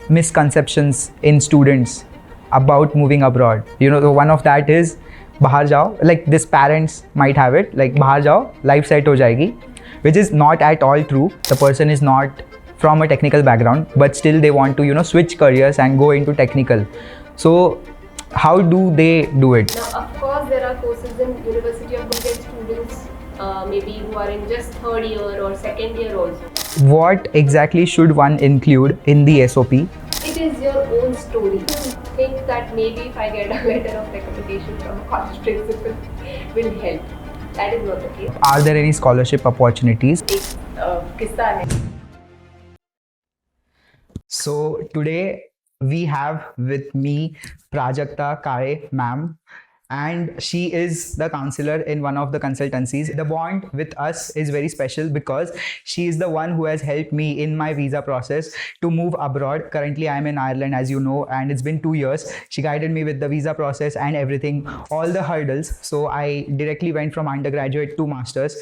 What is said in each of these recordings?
misconceptions in students about moving abroad. The one of that is bahar jao, like this parents might have it, like bahar jao, life set ho jayegi, which is not at all true. The person is not from a technical background, but still they want to switch careers and go into technical. So how do they do it? Now, of course, there are courses in University of Indian students, maybe who are in just third year or second year also. What exactly should one include in the SOP? It is your own story. Think that maybe if I get a letter of recommendation from a college principal will help. That is not the case. Are there any scholarship opportunities? एक किस्सा है. So today we have with me Prajakta Kale ma'am, and she is the counselor in one of the consultancies. The bond with us is very special because she is the one who has helped me in my visa process to move abroad. Currently I am in Ireland, as you know, and it's been 2 years. She guided me with the visa process and everything, all the hurdles. So I directly went from undergraduate to masters.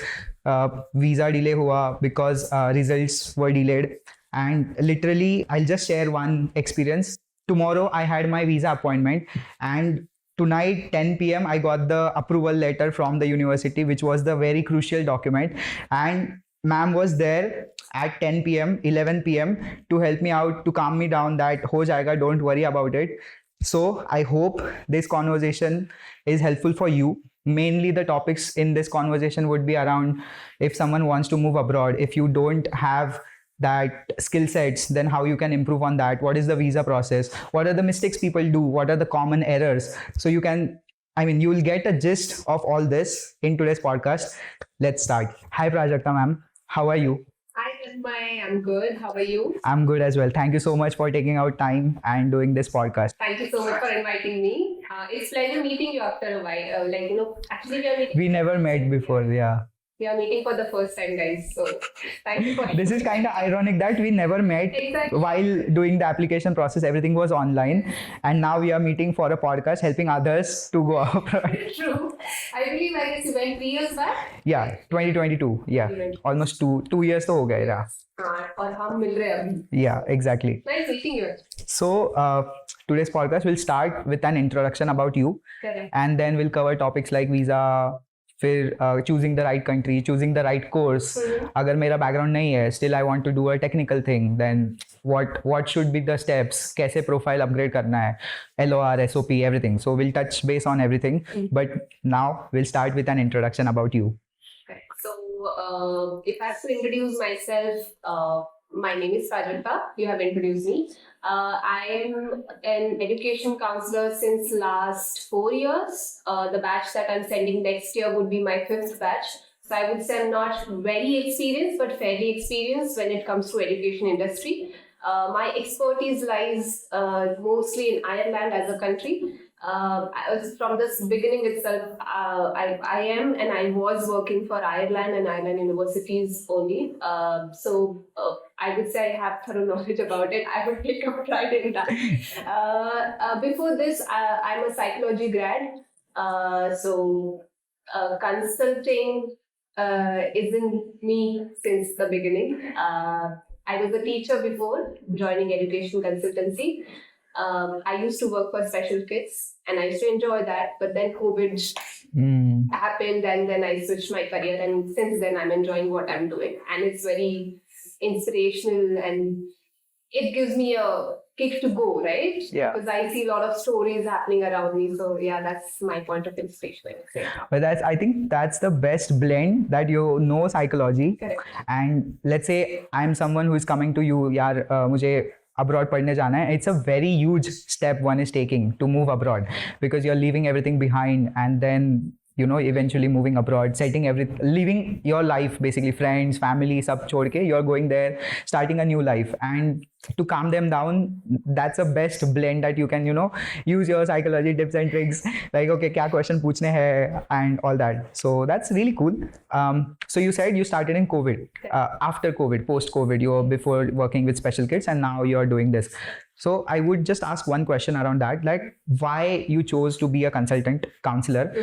Visa delay hua because results were delayed. And literally, I'll just share one experience. Tomorrow, I had my visa appointment, and tonight, 10 p.m., I got the approval letter from the university, which was the very crucial document. And ma'am was there at 10 p.m., 11 p.m. to help me out, to calm me down that ho jayega, don't worry about it. So I hope this conversation is helpful for you. Mainly the topics in this conversation would be around if someone wants to move abroad, if you don't have that skill sets, then how you can improve on that, what is the visa process, what are the mistakes people do, what are the common errors. So you will get a gist of all this in today's podcast. Let's start. Hi Prajakta ma'am, how are you? Hi Tanmay, I'm good. How are you? I'm good as well. Thank you so much for taking out time and doing this podcast. Thank you so much for inviting me. It's pleasure meeting you after a while. Actually we are meeting. We never met before, yeah. We are meeting for the first time, guys. So thank you for This is kind of ironic that we never met. Exactly. While doing the application process. Everything was online, and now we are meeting for a podcast, helping others to go abroad. True. I believe I guess you went 3 years back. Yeah, 2022. Yeah, almost two years to ho gaye. Yeah. और हम मिल रहे हैं अभी. Yeah, exactly. Nice meeting you. So today's podcast will start with an introduction about you. Correct. And then we'll cover topics like visa, फिर choosing the right country, choosing the right course. अगर मेरा background नहीं है, still I want to do a technical thing, then what should be the steps, कैसे profile upgrade करना है, LOR, SOP, everything. So we'll touch base on everything. But now we'll start with an introduction about you. Okay. So if I have to introduce myself, my name is Prajakta. You have introduced me. I am an education counselor since last 4 years. The batch that I'm sending next year would be my 5th batch. So I would say I'm not very experienced, but fairly experienced when it comes to education industry. My expertise lies mostly in Ireland as a country. From this beginning itself, I am and I was working for Ireland and Ireland universities only. So I would say I have thorough knowledge about it. I would take a pride in that. Before this, I'm a psychology grad. So consulting is in me since the beginning. I was a teacher before joining education consultancy. I used to work for special kids and I used to enjoy that, but then COVID happened and then I switched my career, and since then I'm enjoying what I'm doing, and it's very inspirational and it gives me a kick to go, right? Yeah. Because I see a lot of stories happening around me. So yeah, that's my point of inspiration, I would say. But I think that's the best blend, that you know psychology. Correct. And let's say I'm someone who is coming to you, यार मुझे abroad पढ़ने जाना है. It's a very huge step one is taking to move abroad, because you're leaving everything behind and then eventually moving abroad, leaving your life, basically friends, family, sab chhod ke, you're going there, starting a new life. And to calm them down, that's the best blend that you can use your psychology tips and tricks, like okay kya question पूछने hai and all that. So that's really cool. So you said you started in COVID, after COVID, post COVID, you were before working with special kids and now you're doing this. So I would just ask one question around that, like why you chose to be a consultant counselor,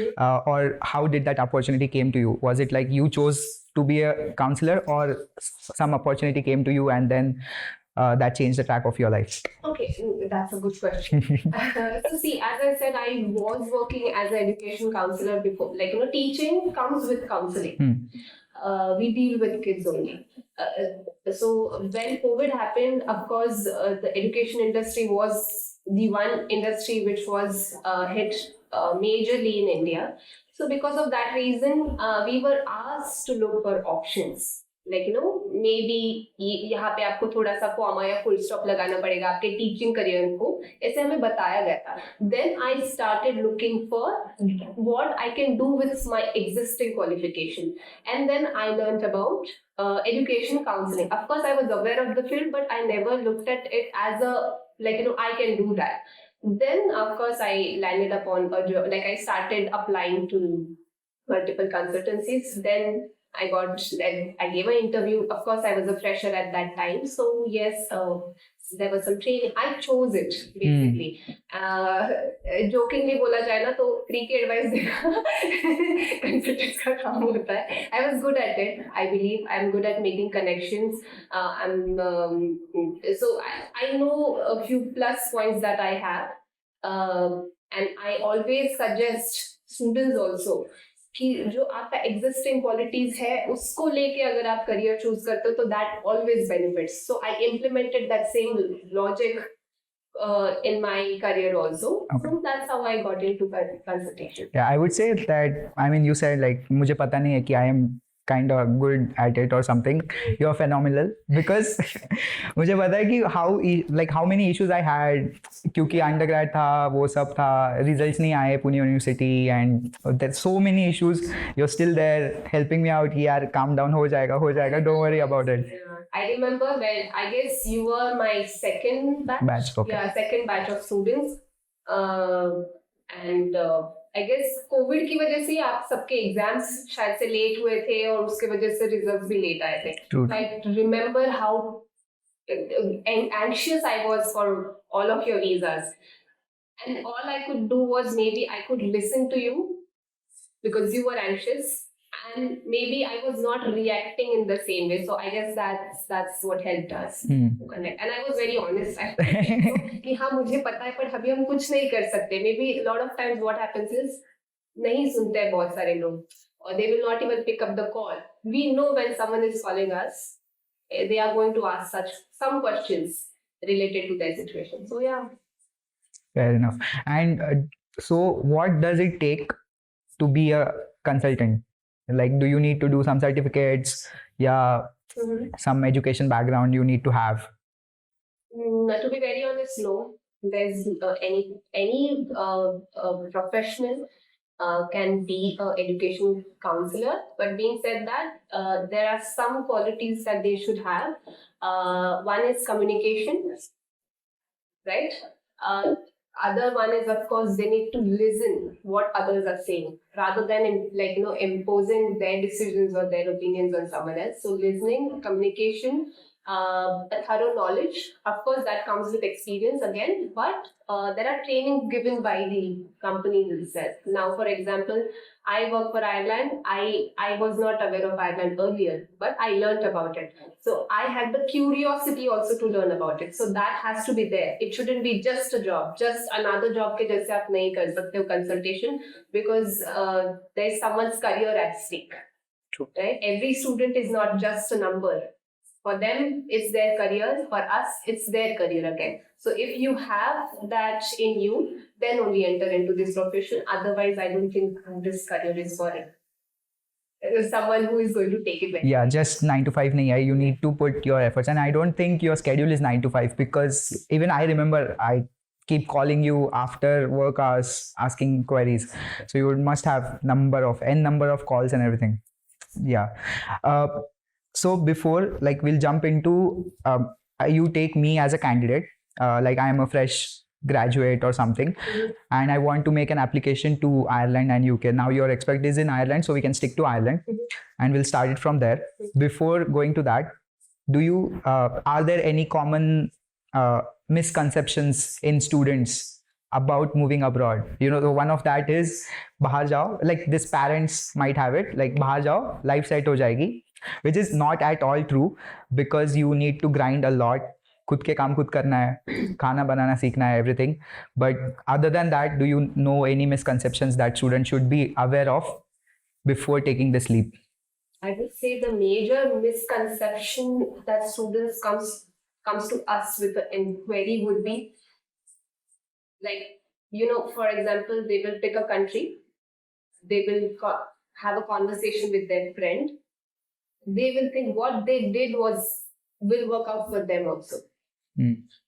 or how did that opportunity came to you? Was it like you chose to be a counselor, or some opportunity came to you and then that changed the track of your life? Okay, that's a good question. So see, as I said, I was working as an education counselor before. Like, teaching comes with counseling. We deal with kids only. So when COVID happened, of course, the education industry was the one industry which was hit majorly in India. So because of that reason, we were asked to look for options. Like, maybe यहाँ पे आपको थोड़ा सा comma या full stop लगाना पड़ेगा आपके teaching career को, ऐसे हमें बताया गया था. Then I started looking for what I can do with my existing qualification, and then I learned about education counseling. Of course, I was aware of the field, but I never looked at it as a I can do that. Then, of course, I landed upon a job. Like, I started applying to multiple consultancies. Then I gave an interview. Of course, I was a fresher at that time. So yes, there was some training. I chose it basically. Jokingly बोला जाए ना तो free के advice देना consultants का काम होता है. I was good at it. I believe I'm good at making connections. So I know a few plus points that I have, and I always suggest students also कि जो आपका existing qualities है उसको लेके अगर आप करियर चूज करते हो तो that always benefits. So I implemented that same logic in my career also. Okay. So that's how I got into consultation. Yeah, I would say that, I mean, you said like मुझे पता नहीं है कि I am kind of good at it or something. You're phenomenal because मुझे पता है कि how many issues I had क्योंकि undergrad था, वो सब था, results नहीं आए Pune university, and there's so many issues. You're still there helping me out कि यार calm down, हो जाएगा, don't worry about it. I remember when, I guess you were my second batch. Okay. Yeah, second batch of students. And I guess COVID की वजह से आप सबके exams शायद से लेट हुए थे और उसके वजह से रिजल्ट्स भी लेट आए थे. I remember how anxious I was for all of your visas, and all I could do was maybe I could listen to you because you were anxious, and maybe I was not reacting in the same way. So I guess that's what helped us to connect. And I was very honest. कि हाँ मुझे पता है पर अभी हम कुछ नहीं कर सकते. Maybe a lot of times what happens is नहीं सुनते हैं बहुत सारे लोग, or they will not even pick up the call. We know when someone is calling us, they are going to ask some questions related to their situation. So yeah. Fair enough. And so what does it take to be a consultant? Like, do you need to do some certificates? Yeah, some education background you need to have? To be very honest, no. There's any professional can be an education counselor. But being said that, there are some qualities that they should have. One is communication, right? Other one is, of course, they need to listen what others are saying rather than imposing their decisions or their opinions on someone else. So listening, communication, a thorough knowledge. Of course, that comes with experience again, but there are trainings given by the company itself. Now, for example, I work for Ireland. I was not aware of Ireland earlier, but I learned about it. So I had the curiosity also to learn about it. So that has to be there. It shouldn't be just a job, just another job के जैसे आप नहीं कर सकते हो consultation, because there's someone's career at stake. True. Right? Every student is not just a number. For them, it's their career. For us, it's their career again. So if you have that in you, then only enter into this profession. Otherwise, I don't think this career is for it. Someone who is going to take it back. Yeah, just 9 to 5 nahi hai. You need to put your efforts. And I don't think your schedule is 9 to 5 because even I remember I keep calling you after work hours asking queries. So you must have n number of calls and everything. Yeah. So before, like, we'll jump into you take me as a candidate, like I am a fresh graduate or something, and I want to make an application to Ireland and UK. Now your expertise in Ireland, so we can stick to Ireland, and we'll start it from there. Before going to that, are there any common misconceptions in students about moving abroad? The one of that is bahar jao, like this parents might have it, like bahar jao, life set ho jayegi, which is not at all true, because you need to grind a lot. खुद के काम खुद करना है, खाना बनाना सीखना है, everything. But other than that, do you know any misconceptions that students should be aware of before taking this leap? I would say the major misconception that students comes to us with the inquiry would be like, for example, they will pick a country, they will have a conversation with their friend, they will think what they did will work out for them also.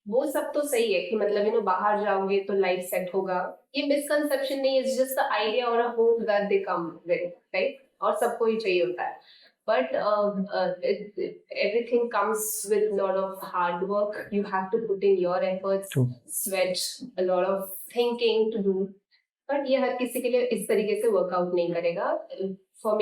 वो सब तो सही है कि मतलब बाहर जाओगे तो लाइफ सेट होगा, ये मिसकंसेप्शन नहीं, इट्स जस्ट द आइडिया और a hope that they come with, right? और सबको ही चाहिए होता है, but everything comes with a lot of hard work. You have to put in your efforts, sweat, a lot of thinking to do. But ये हर किसी के लिए इस तरीके से वर्कआउट नहीं करेगा. For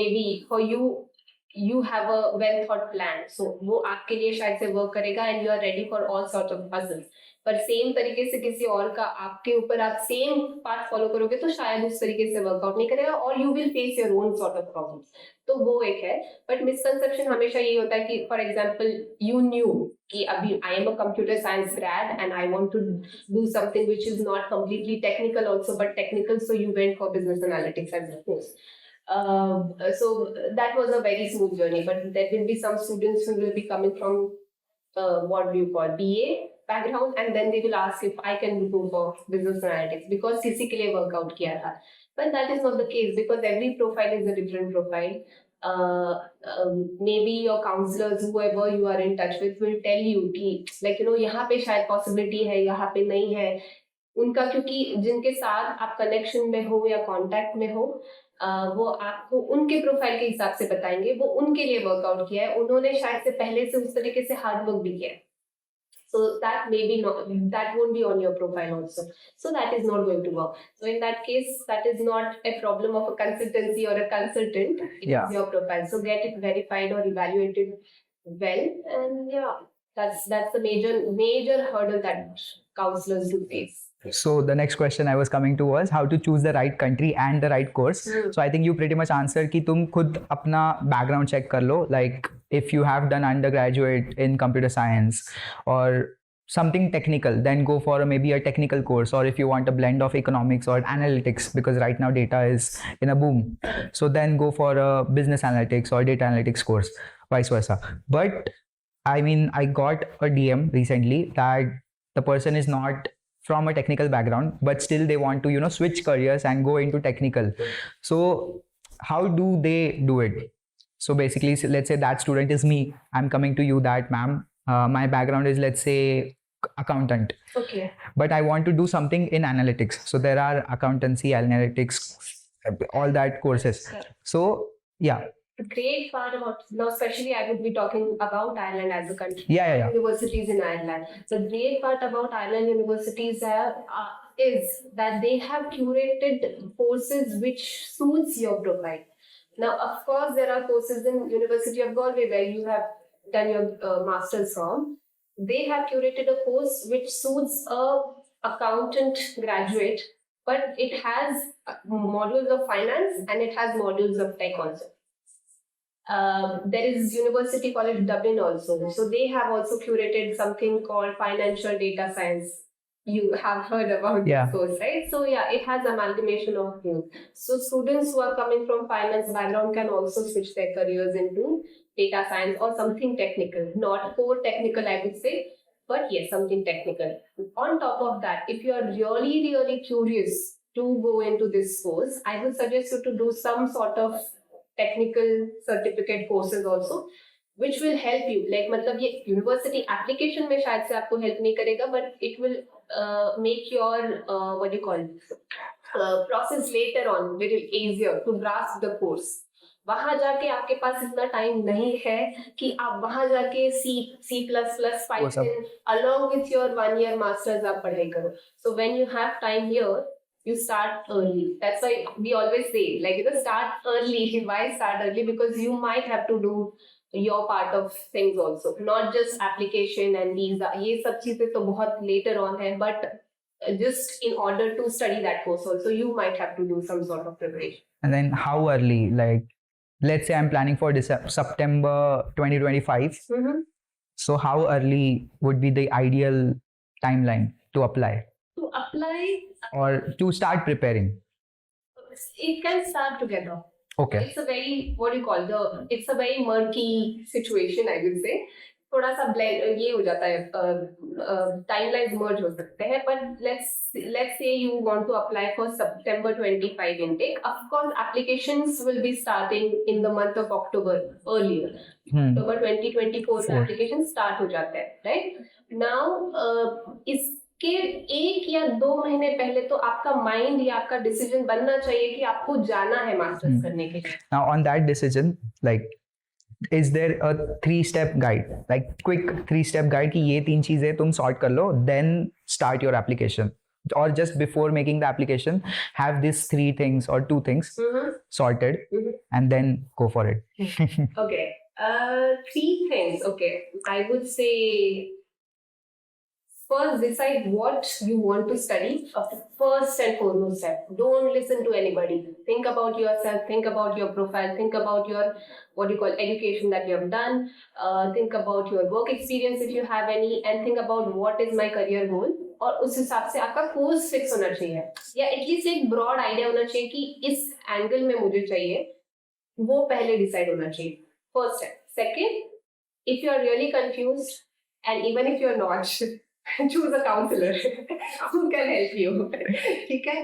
you have a well thought plan, so वो आपके लिए शायद से वर्क करेगा and you are ready for all sorts of puzzles. पर सेम तरीके से किसी और का आपके ऊपर आप सेम पाथ फॉलो करोगे तो शायद उस तरीके से वर्कआउट नहीं करेगा और you will face your own sort of problems. तो वो एक है. बट मिसकंसेप्शन हमेशा यही होता है कि फॉर एग्जांपल यू न्यू कि अभी I am a computer science grade and I want to do something which is not completely technical also but technical, so you went for business analytics as a course. So that was a very smooth journey, but there will be some students who will be coming from what do you call BA background, and then they will ask if I can go for business analytics because किसी के लिए workout किया था. But that is not the case because every profile is a different profile. Maybe your counselors, whoever you are in touch with, will tell you कि like यहाँ पे शायद possibility है, यहाँ पे नहीं है. उनका क्योंकि जिनके साथ आप कनेक्शन में हो या कांटेक्ट में हो, वो आपको उनके प्रोफाइल के हिसाब से बताएंगे. वो उनके लिए वर्कआउट किया है, उन्होंने शायद से पहले से उस तरीके से हार्ड वर्क भी किया है. So that won't be on your profile also. So that is not going to work. So in that case, that is not a problem of a consultancy or a consultant. It is your profile. So get it verified or evaluated well, and that's the major hurdle that counselors do face. So the next question I was coming to was how to choose the right country and the right course. So I think you pretty much answered कि तुम खुद अपना background check कर लो. Like if you have done undergraduate in computer science or something technical, then go for maybe a technical course. Or if you want a blend of economics or analytics, because right now data is in a boom, so then go for a business analytics or data analytics course, vice versa. But I mean, I got a DM recently that the person is not from a technical background, but still they want to switch careers and go into technical. So how do they do it? So basically, let's say that student is me. I'm coming to you that, ma'am, my background is, let's say, accountant. Okay. But I want to do something in analytics. So there are accountancy, analytics, all that courses. So yeah. The great part about now, especially I would be talking about Ireland as a country. Yeah. Universities in Ireland. The great part about Ireland universities is that they have curated courses which suits your profile. Now, of course, there are courses in University of Galway where you have done your master's from. They have curated a course which suits a accountant graduate, but it has modules of finance and it has modules of tech also. There is University College Dublin also. So they have also curated something called financial data science. You have heard about this course, right? So yeah, it has amalgamation of things. So students who are coming from finance background can also switch their careers into data science or something technical. Not core technical, I would say, but yes, something technical. On top of that, if you are really curious to go into this course, I would suggest you to do some sort of technical certificate courses also, which will help you. Like मतलब ये university application में शायद से आपको help नहीं करेगा, but it will make your what do you call process later on very easier to grasp the course. वहाँ जाके आपके पास इतना टाइम नहीं है कि आप वहाँ जाके C++, Python along with your 1 year masters आप पढ़ाई करो. So when you have time here, you start early. That's why we always say, like, start early. Why start early? Because you might have to do your part of things also, not just application and visa. ये सब चीजें तो बहुत later on है, but just in order to study that course also, you might have to do some sort of preparation. And then how early? Like, let's say I'm planning for September 2025. So how early would be the ideal timeline to apply To apply, or to start preparing? it can start together. Okay. It's a very, what do you call, it's a very murky situation, I would say. थोड़ा सा blend ये हो जाता है, timelines merge हो सकते हैं, but let's say you want to apply for September 25 intake. Of course, applications will be starting in the month of October earlier. October 2024 में applications start हो जाते हैं, right? Now इसके 1 या 2 महीने पहले तो आपका माइंड या आपका डिसीजन बनना चाहिए कि आपको जाना है मास्टर्स करने के लिए. Now on that decision, like, is there a 3-step guide, like quick 3-step guide कि ये 3 चीजें तुम sort कर लो, then start your application, or just before making the application have these 3 things or 2 things sorted and then go for it? Okay, 3 things. Okay, I would say first decide what you want to study. First and foremost step. Don't listen to anybody. Think about yourself. Think about your profile. Think about your, what do you call, education that you have done. Think about your work experience if you have any, and think about what is my career goal. और उस हिसाब से आपका course fix होना चाहिए, या at least एक broad idea होना चाहिए कि इस एंगल में मुझे चाहिए, वो पहले डिसाइड होना चाहिए. First step. Second, if you are really confused and even if you're not, choose a counselor who can help you. Okay,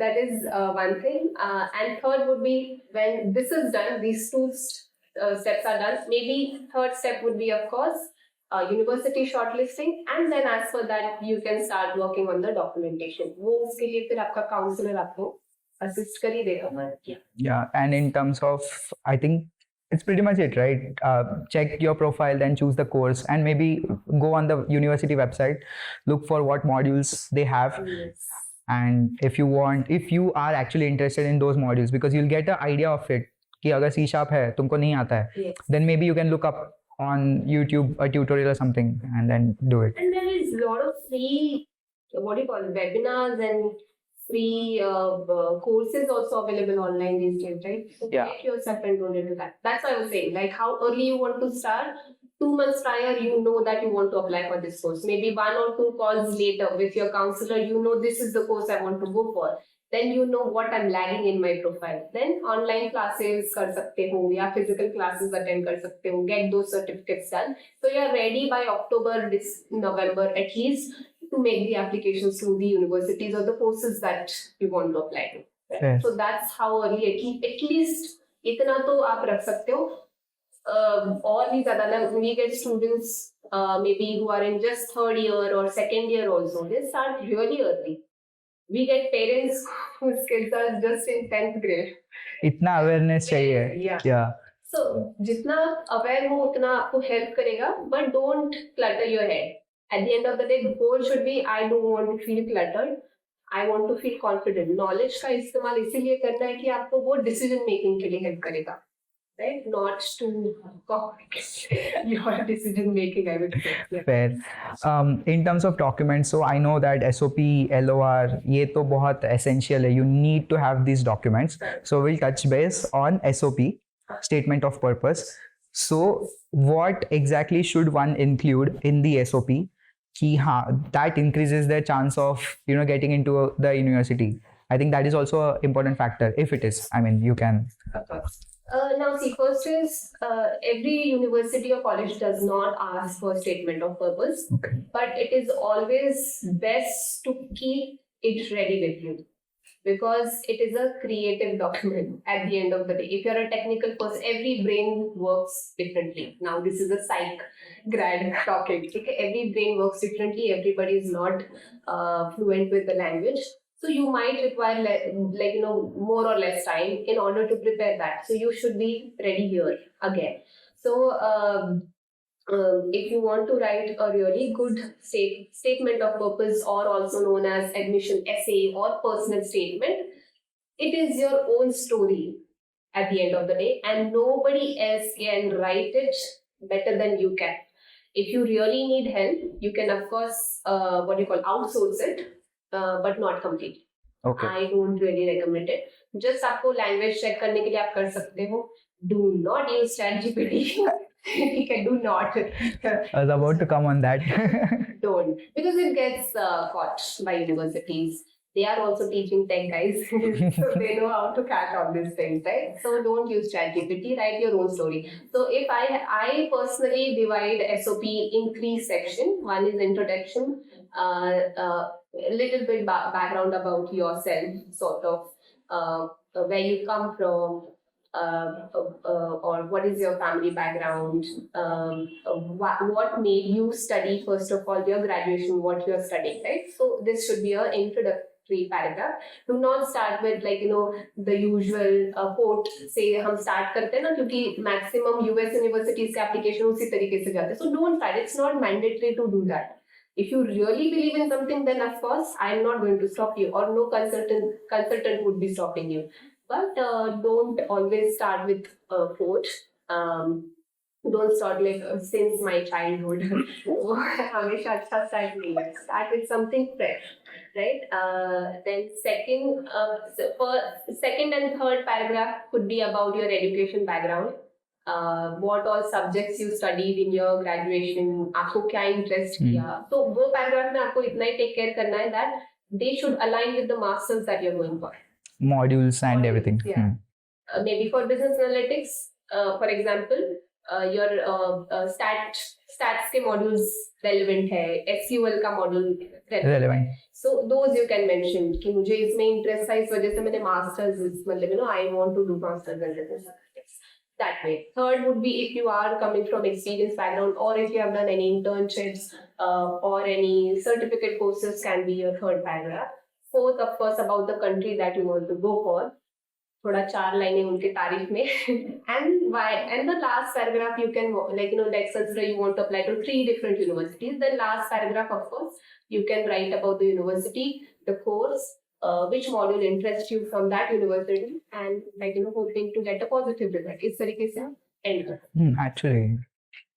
that is one thing. And third would be, when this is done, these 2 steps are done, maybe third step would be, of course, university shortlisting, and then as for that you can start working on the documentation. वो उसके लिए फिर आपका counselor आपको assist कर ही देगा. Yeah, and in terms of, I think it's pretty much it, right? Check your profile, then choose the course, and maybe go on the university website, look for what modules they have. Yes. And if you are actually interested in those modules, because you'll get an idea of it, कि अगर C# है तुमको नहीं आता है, Yes. then maybe you can look up on YouTube a tutorial or something and then do it. And there is a lot of free, what do you call it, webinars and free courses also available online these days, right? So Yeah. get yourself enrolled into that. That's what I was saying. Like, how early you want to start. 2 months prior, you know that you want to apply for this course. Maybe 1 or 2 calls later with your counselor, you know this is the course I want to go for. Then you know what I'm lagging in my profile. Then online classes कर सकते हो, या physical classes attend कर सकते हो. Get those certificates done. So you're ready by October, November at least, to make the applications to the universities or the courses that you want to apply to. Right? Yes. So that's how early, at least इतना तो आप रख सकते हो. और भी ज़्यादा ना, we get students maybe who are in just 3rd year or 2nd year also. They start really early. We get parents whose kids are just in 10th grade. इतना awareness चाहिए. Yeah. So जितना aware हो उतना आपको help करेगा, but don't clutter your head. At the end of the day, the goal should be, I don't want to feel cluttered. I want to feel confident. Knowledge का इस्तेमाल इसीलिए करना है कि आपको वो decision making के लिए help करेगा, right? Not to complicate your decision making, I would say. Yeah. Fair. In terms of documents, so I know that SOP, LOR, ये तो बहुत essential है. You need to have these documents. So we'll touch base on SOP, Statement of Purpose. So what exactly should one include in the SOP? कि हाँ, that increases their chance of, getting into the university. I think that is also an important factor, if it is. I mean, you can. Of course. Now, see, first is every university or college does not ask for a statement of purpose, Okay. but it is always best to keep it ready with you, because it is a creative document at the end of the day. If you're a technical person, every brain works differently. Now, this is a psych grad talking. Okay? Every brain works differently. Everybody is not fluent with the language. So you might require more or less time in order to prepare that. So you should be ready here again. So if you want to write a really good statement of purpose, or also known as admission essay or personal statement, it is your own story at the end of the day, and nobody else can write it better than you can. If you really need help, you can of course outsource it, but not completely. Okay. I don't really recommend it. Just आपको language check करने के लिए आप कर सकते हो. Do not use ChatGPT. Okay, do not. I was about to come on that. Don't, because it gets caught by universities. They are also teaching tech guys, so they know how to catch all these things, right? So don't use ChatGPT. Write your own story. So if I personally divide SOP in 3 sections. One is introduction, a little bit background about yourself, sort of where you come from, or what is your family background, what made you study, first of all, your graduation, what you are studying, right? So this should be an introductory paragraph. Do not start with the usual quote से हम start करते हैं ना, क्योंकि maximum US universities के application उसी तरीके से जाते हैं. So don't start. It's not mandatory to do that. If you really believe in something, then of course I'm not going to stop you, or no consultant would be stopping you. But don't always start with a quote. Don't start like since my childhood. हमेशा अच्छा start नहीं है. Start with something fresh, right? Then second and third paragraph could be about your education background. What all subjects you studied in your graduation, आपको क्या interest किया. So वो paragraph में आपको इतना ही take care करना है that they should align with the masters that you're going for. Modules and everything. Yeah. Maybe for business analytics, for example, your stats के modules relevant है, SQL का module relevant. So those you can mention कि मुझे इसमें interest है, इस वजह से मैंने masters, मतलब I want to do masters in business analytics. That way. Third would be if you are coming from experience background, or if you have done any internships or any certificate courses, can be your third paragraph. Fourth, of course, about the country that you want to go for. थोड़ा 4 लाइनें उनके तारीफ में. And why? And the last paragraph you can let's consider you want to apply to 3 different universities. The last paragraph, of course, you can write about the university, the course, which module interests you from that university, and hoping to get a positive result. इस तरीके से end. Actually,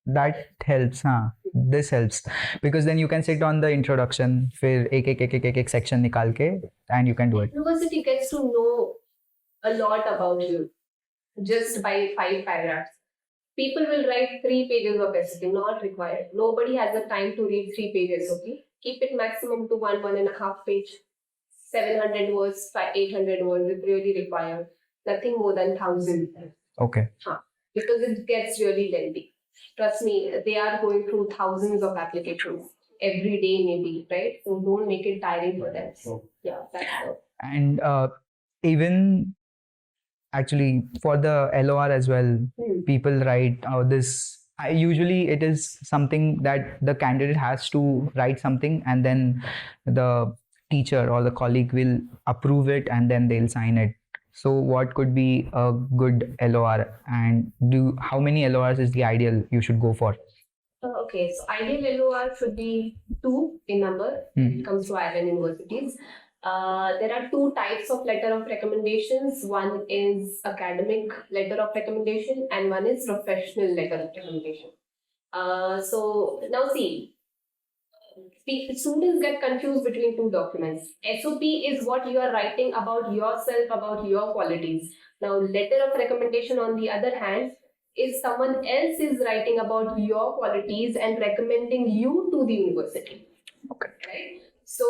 that helps, huh? This helps because then you can sit on the introduction, फिर एक section निकाल के, and you can do it. University gets to know a lot about you just by 5 paragraphs. People will write 3 pages of essay, not required. Nobody has the time to read 3 pages, okay? Keep it maximum to 1.5 page. 700 words, 800 words if really required. Nothing more than 1,000. Okay. Because it gets really lengthy. Trust me, they are going through thousands of applications every day, maybe, right? So don't make it tiring for them. So, yeah, that's all. And even actually for the LOR as well, people write this. Usually it is something that the candidate has to write something, and then the teacher or the colleague will approve it, and then they'll sign it. So what could be a good LOR, and how many LORs is the ideal you should go for? Okay, so ideal LOR should be 2 in number when it comes to Ireland universities. There are 2 types of letter of recommendations. One is academic letter of recommendation, and one is professional letter of recommendation. So now see, students get confused between 2 documents. SOP is what you are writing about yourself, about your qualities. Now, letter of recommendation, on the other hand, is someone else is writing about your qualities and recommending you to the university. Okay. Right? So,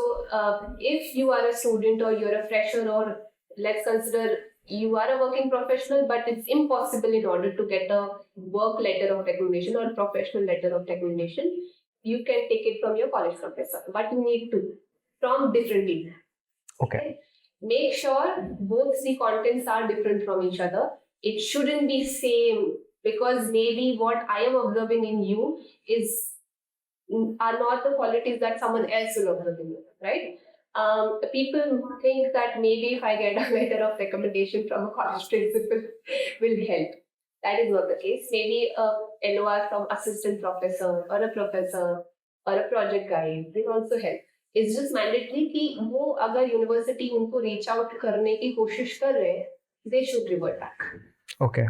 if you are a student or you're a fresher, or let's consider you are a working professional, but it's impossible in order to get a work letter of recommendation or professional letter of recommendation, you can take it from your college professor, but you need to from different people. Okay. Make sure both the contents are different from each other. It shouldn't be same, because maybe what I am observing in you are not the qualities that someone else will observe in you, right? People think that maybe if I get a letter of recommendation from a college principal will help. That is not the case. Maybe a LOR from assistant professor or a professor or a project guide will also help. It's just mandatory कि वो अगर university उनको reach out करने की कोशिश कर रहे हैं, they should revert back. Okay.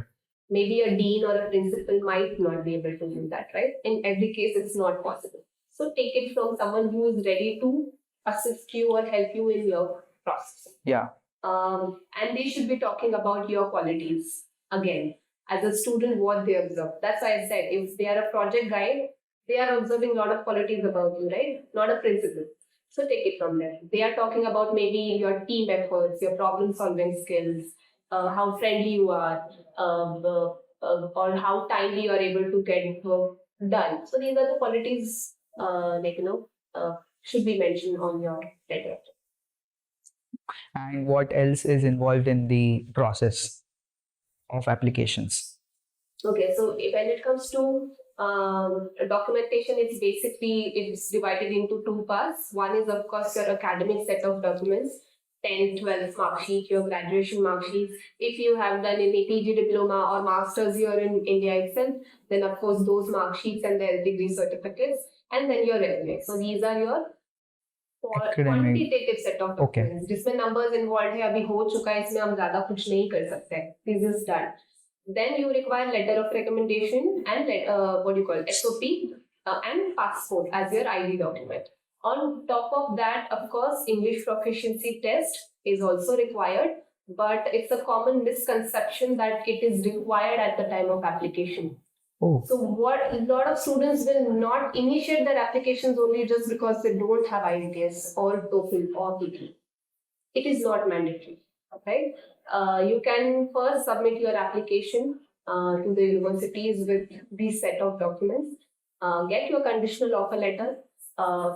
Maybe a dean or a principal might not be able to do that, right? In every case, it's not possible. So take it from someone who is ready to assist you or help you in your process. Yeah. And they should be talking about your qualities. Again, as a student what they observe. That's why I said if they are a project guide, they are observing a lot of qualities about you, right? Not a principal. So take it from there. They are talking about maybe your team efforts, your problem solving skills, how friendly you are, or how timely you are able to get work done. So these are the qualities, should be mentioned on your letter. And what else is involved in the process of applications? Okay, so when it comes to documentation, it's divided into two parts. One is, of course, your academic set of documents, 10, 12 mark sheet, your graduation mark sheets. If you have done any PG diploma or masters here in India itself, then of course those mark sheets and their degree certificates, and then your resume. So these are your quantitative set of documents जिसमें numbers involve है अभी हो चुका है इसमें हम ज्यादा कुछ नहीं कर सकते हैं this is done then you require letter of recommendation and what do you call it, SOP and passport as your ID document. On top of that, of course, English proficiency test is also required, but it's a common misconception that it is required at the time of application. Oh. So what a lot of students will not initiate their applications only just because they don't have IELTS or TOEFL or PT. It is not mandatory. Okay, you can first submit your application to the universities with these set of documents. Get your conditional offer letter.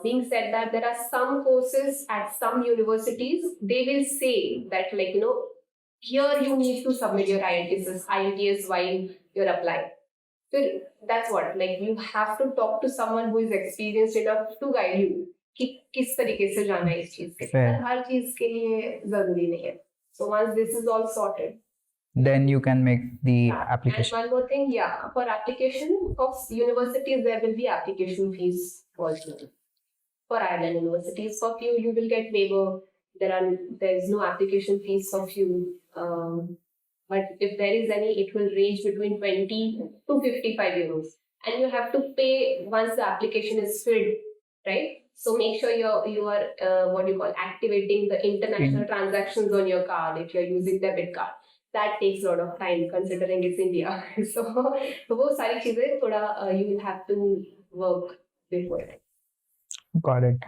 Being said that there are some courses at some universities, they will say that here you need to submit your IELTS while you're applying. So that's what, you have to talk to someone who is experienced enough to guide you कि किस तरीके से जाना है इस चीज के हर चीज के लिए जरूरी नहीं है. So once this is all sorted, then you can make the application. And one more thing, for application of universities, there will be application fees also. For Ireland universities, for few you will get waiver. There is no application fees for few. But if there is any, it will range between 20 to 55 euros. And you have to pay once the application is filled, right? So make sure you are activating the international transactions on your card if you're using debit card. That takes a lot of time considering it's India. So वो सारी चीजें थोड़ा you will have to work before it. Got it.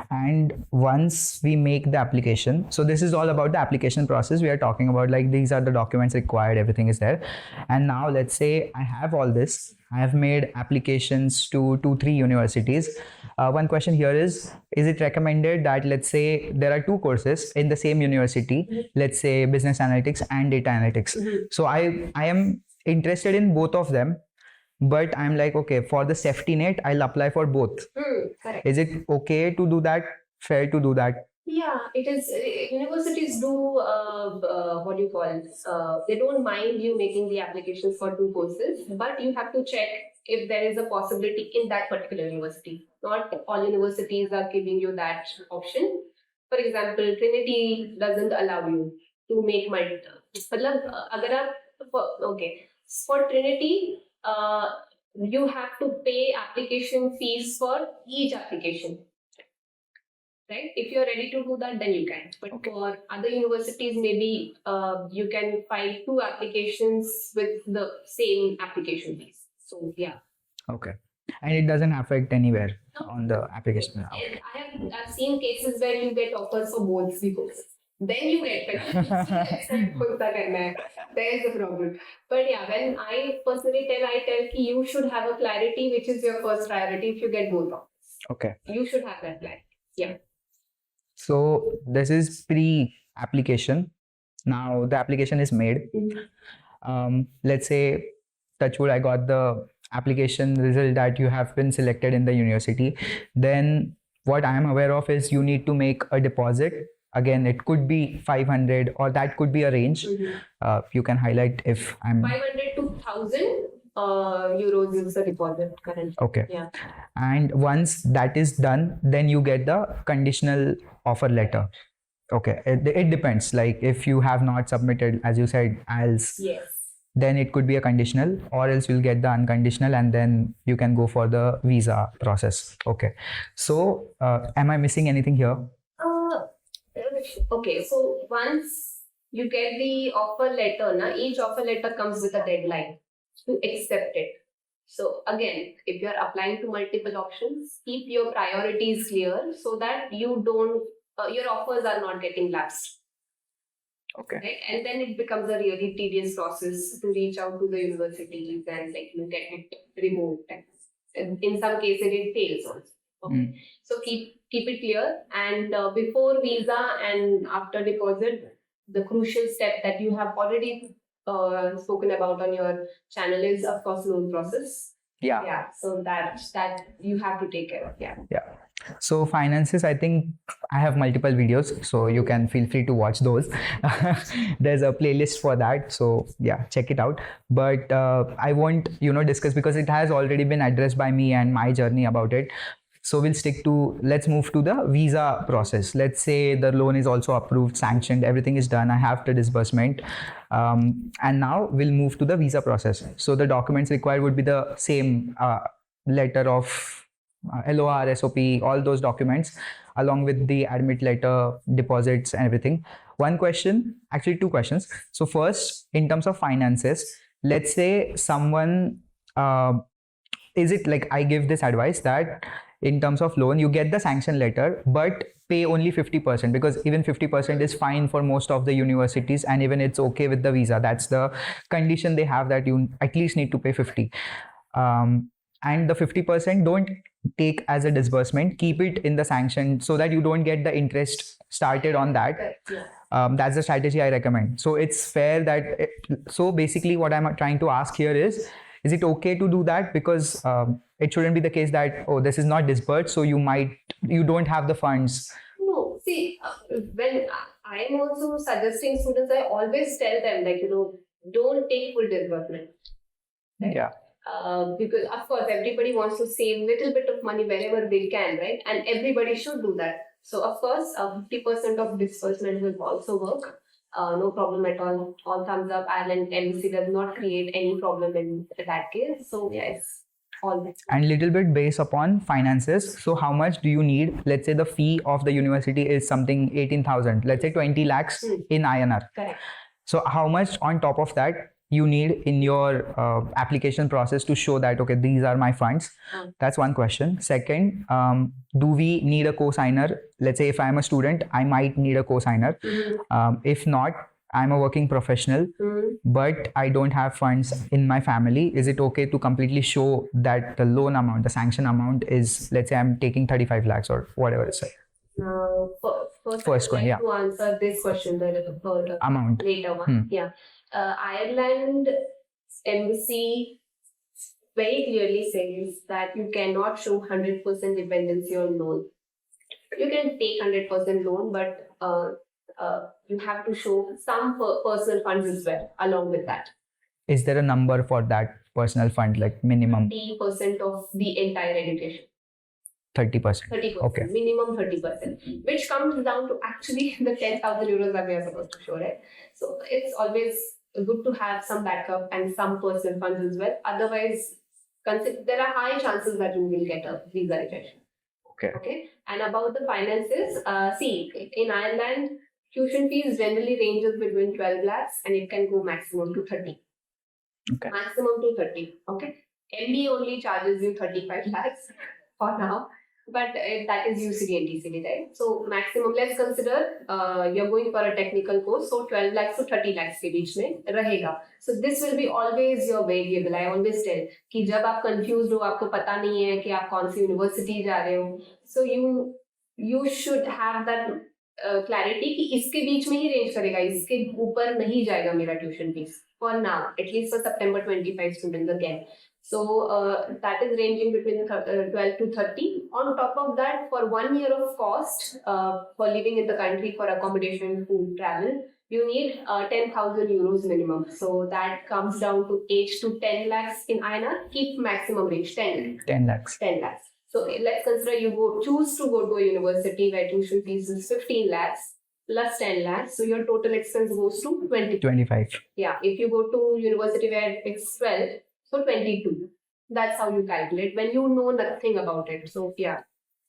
And once we make the application, so this is all about the application process. We are talking about these are the documents required, everything is there. And now let's say I have all this. I have made applications to 2-3 universities. One question here is it recommended that, let's say there are two courses in the same university, let's say business analytics and data analytics. So I am interested in both of them. But I'm like, okay, for the safety net, I'll apply for both. Correct. Is it okay to do that? Fair to do that? Yeah, it is. Universities do, they don't mind you making the applications for two courses, but you have to check if there is a possibility in that particular university. Not all universities are giving you that option. For example, Trinity doesn't allow you to make for Trinity, you have to pay application fees for each application, right? If you're ready to do that, then you can. But for other universities, maybe you can file 2 applications with the same application fees. So yeah. Okay. And it doesn't affect anywhere on the application. I've seen cases where you get offers for both the courses. Then you get paid. There is a problem. But yeah, when I personally tell you should have a clarity which is your first priority if you get both offers. Okay. You should have that clarity. Yeah. So this is pre-application. Now the application is made. Let's say, touch wood, I got the application result that you have been selected in the university. Then what I am aware of is you need to make a deposit. Again, it could be 500 or that could be a range. You can highlight if I'm 500 to 1,000 euros is the deposit currently. Okay. Yeah. And once that is done, then you get the conditional offer letter. Okay. It depends. Like if you have not submitted, as you said, IELTS. Yes. Then it could be a conditional, or else you'll get the unconditional, and then you can go for the visa process. Okay. So, am I missing anything here? Okay, so once you get the offer letter, each offer letter comes with a deadline. to accept it. So again, if you're applying to multiple options, keep your priorities clear so that you don't, your offers are not getting lapsed. Okay. Right? And then it becomes a really tedious process to reach out to the universities and like you get it removed. And in some cases, it fails also. Okay. So keep it clear. And before visa and after deposit, the crucial step that you have already spoken about on your channel is, of course, loan process. Yeah. So that you have to take care of. Yeah. So finances, I think I have multiple videos, so you can feel free to watch those. There's a playlist for that, so yeah, check it out. But I won't, discuss because it has already been addressed by me and my journey about it. So let's move to the visa process. Let's say the loan is also approved, sanctioned, everything is done. I have the disbursement. And now we'll move to the visa process. So the documents required would be the same letter of LOR, SOP, all those documents, along with the admit letter, deposits, and everything. One question, actually two questions. So first, in terms of finances, let's say someone, is it like I give this advice that in terms of loan, you get the sanction letter, but pay only 50% because even 50% is fine for most of the universities, and even it's okay with the visa. That's the condition they have, that you at least need to pay 50. And the 50% don't take as a disbursement, keep it in the sanction so that you don't get the interest started on that. That's the strategy I recommend. So it's fair that so basically what I'm trying to ask here is it okay to do that? Because it shouldn't be the case that, oh, this is not disbursed, so you don't have the funds. No, see, when I'm also suggesting students, I always tell them, like, don't take full disbursement. Right? Yeah. Because of course everybody wants to save little bit of money wherever they can, right? And everybody should do that. So of course 50% of disbursement will also work. No problem at all. All thumbs up. Ireland embassy does not create any problem in that case. So yes, all that. And little bit based upon finances. So how much do you need? Let's say the fee of the university is something 18,000. Let's say 20 lakhs in INR. Correct. So how much on top of that you need in your application process to show that, okay, these are my funds? That's one question. Second, do we need a co-signer? Let's say if I'm a student, I might need a co-signer. If not, I'm a working professional, but I don't have funds in my family. Is it okay to completely show that the loan amount, the sanction amount is, let's say I'm taking 35 lakhs or whatever it's like? First one, yeah. To answer this question, the amount. Later one, yeah. Ireland embassy very clearly says that you cannot show 100% dependency on loan. You can take 100% loan, but you have to show some personal funds as well along with that. Is there a number for that personal fund, like minimum? 30% of the entire education. 30%. 30%. Okay. Minimum 30%, which comes down to actually the 10,000 euros that we are supposed to show, right? So it's always good to have some backup and some personal funds as well. Otherwise, there are high chances that you will get a visa rejection. Okay. And about the finances, see, in Ireland, tuition fees generally ranges between 12 lakhs and it can go maximum to 30. Okay. Maximum to 30. Okay. MBA only charges you 35 lakhs for now. But that is UCD and TCD, right? So maximum, let's consider you're going for a technical course, so 12 lakhs to 30 lakhs के बीच में रहेगा. So this will be always your variable. I always tell कि जब आप confused हो, आपको पता नहीं है कि आप कौन सी university जा रहे हो, so you should have that clarity कि इसके बीच में ही range करेगा, इसके ऊपर नहीं जाएगा मेरा tuition fees for now, at least for September 25 students again. So that is ranging between 12 to 30. On top of that, for 1 year of cost for living in the country, for accommodation, food, travel, you need 10,000 euros minimum. So that comes down to 8 to 10 lakhs in INR. Keep maximum range 10 lakhs. 10 lakhs. So let's consider you choose to go to a university where tuition fees is 15 lakhs plus 10 lakhs. So your total expense goes to 25. Yeah. If you go to university where it's 12, so 22. That's how you calculate when you know nothing about it. So yeah.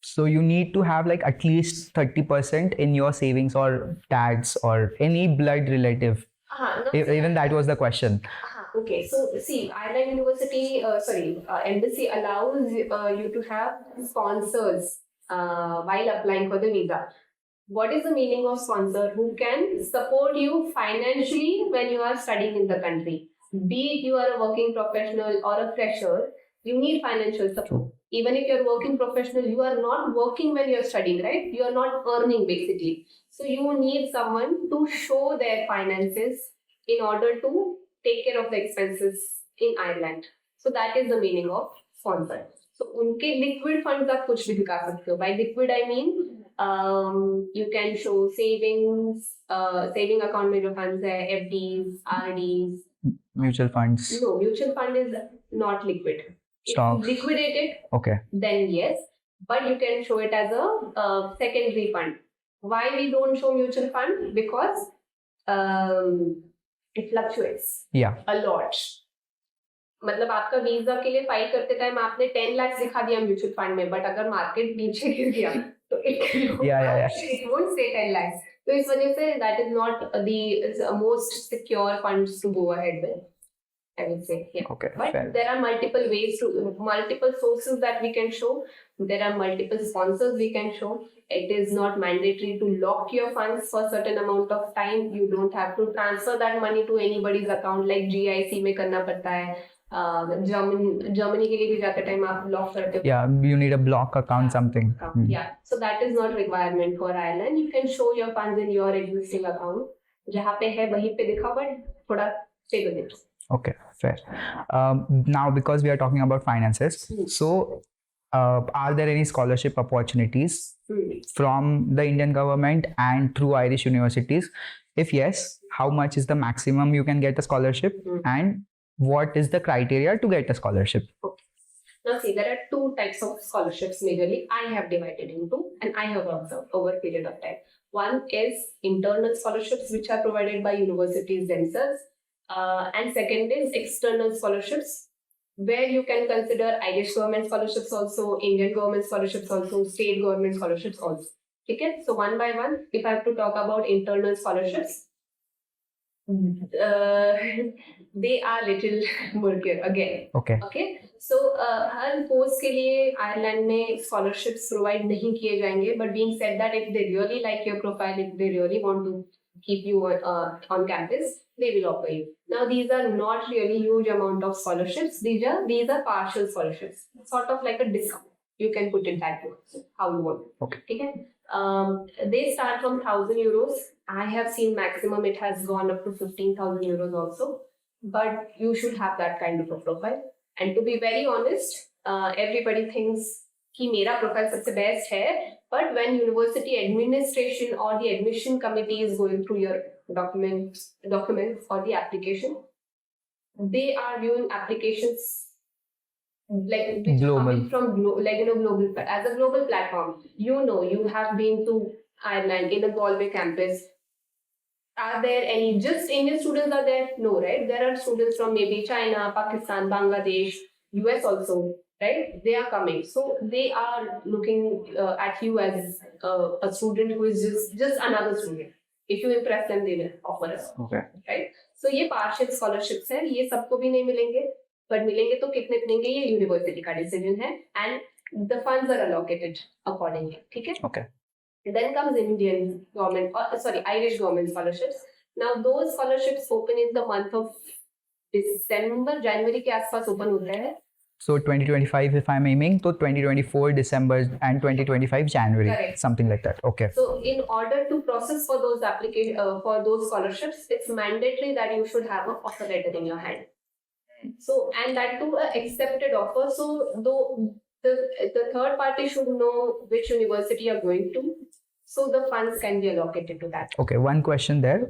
So you need to have like at least 30% in your savings or dads or any blood relative. No, even that was the question. Okay, so see, Ireland University, embassy allows you to have sponsors while applying for the visa. What is the meaning of sponsor? Who can support you financially when you are studying in the country? Be it you are a working professional or a fresher, you need financial support. Even if you're working professional, you are not working when you're studying, right? You are not earning basically. So you need someone to show their finances in order to take care of the expenses in Ireland. So that is the meaning of sponsor. So उनके liquid funds आप कुछ भी दिखा सकते हो. By liquid I mean you can show savings, saving account में जो funds है, FDs, RDs. Mutual funds. No, mutual fund is not liquid. Stocks. If you liquidate it, Okay. then yes, but you can show it as a secondary fund. Why we don't show mutual fund? Because it fluctuates a lot. मतलब आपका visa के लिए file करते time आपने 10 लाख दिखा दिया mutual fund में, but अगर मार्केट नीचे गिर गया तो it won't say 10 lakhs. तो इस वजह से that is not the most secure funds to go ahead with, I would say. Yeah. Okay, but fair. There are multiple sources that we can show. There are multiple sponsors we can show. It is not mandatory to lock your funds for a certain amount of time. You don't have to transfer that money to anybody's account like GIC में करना पड़ता है. Germany के लिए भी जाते time आप lock करते हो. Yeah, you need a block account something. Yeah, so that is not requirement for Ireland. You can show your funds in your existing account. जहाँ पे है वहीं पे दिखाओ, but थोड़ा stable it. Okay, fair. Now, because we are talking about finances, so are there any scholarship opportunities from the Indian government and through Irish universities? If yes, how much is the maximum you can get a scholarship, and what is the criteria to get a scholarship? Okay. Now see, there are two types of scholarships majorly I have divided into and I have observed over a period of time. One is internal scholarships which are provided by universities themselves. And second is external scholarships, where you can consider Irish government scholarships also, Indian government scholarships also, state government scholarships also. Okay, so one by one, if I have to talk about internal scholarships, they are little murkier again. Okay. So her course के लिए Ireland में scholarships provide नहीं किए जाएंगे, but being said that if they really like your profile, if they really want to keep you on campus, they will offer you. Now these are not really huge amount of scholarships. These are partial scholarships, sort of like a discount. You can put it that way, how you want. Okay. They start from 1,000 euros. I have seen maximum it has gone up to 15,000 euros also. But you should have that kind of a profile. And to be very honest, everybody thinks कि मेरा profile सबसे best है. But when university administration or the admission committee is going through your documents or the application, they are viewing applications like global global as a global platform. You have been to Ireland in a Galway campus. Are there any just Indian students are there? No, right? There are students from maybe China, Pakistan, Bangladesh, US also, right? They are coming. So they are looking at you as a student who is just another student. If you impress them, they will offer us. Okay. Right? So ये partial scholarships है, ये सबको भी नहीं मिलेंगे, but मिलेंगे तो कितने मिलेंगे ये university का decision है, and the funds are allocated accordingly. ठीक है? Okay. Then comes Indian government, Irish government scholarships. Now those scholarships open in the month of December, January के आसपास open होते हैं. So 2025, if I'm aiming, so 2024 December and 2025 January, correct, something like that. Okay. So in order to process for those for those scholarships, it's mandatory that you should have an offer letter in your hand. So and that too an accepted offer. So though the third party should know which university you're going to, so the funds can be allocated to that. Okay, one question there.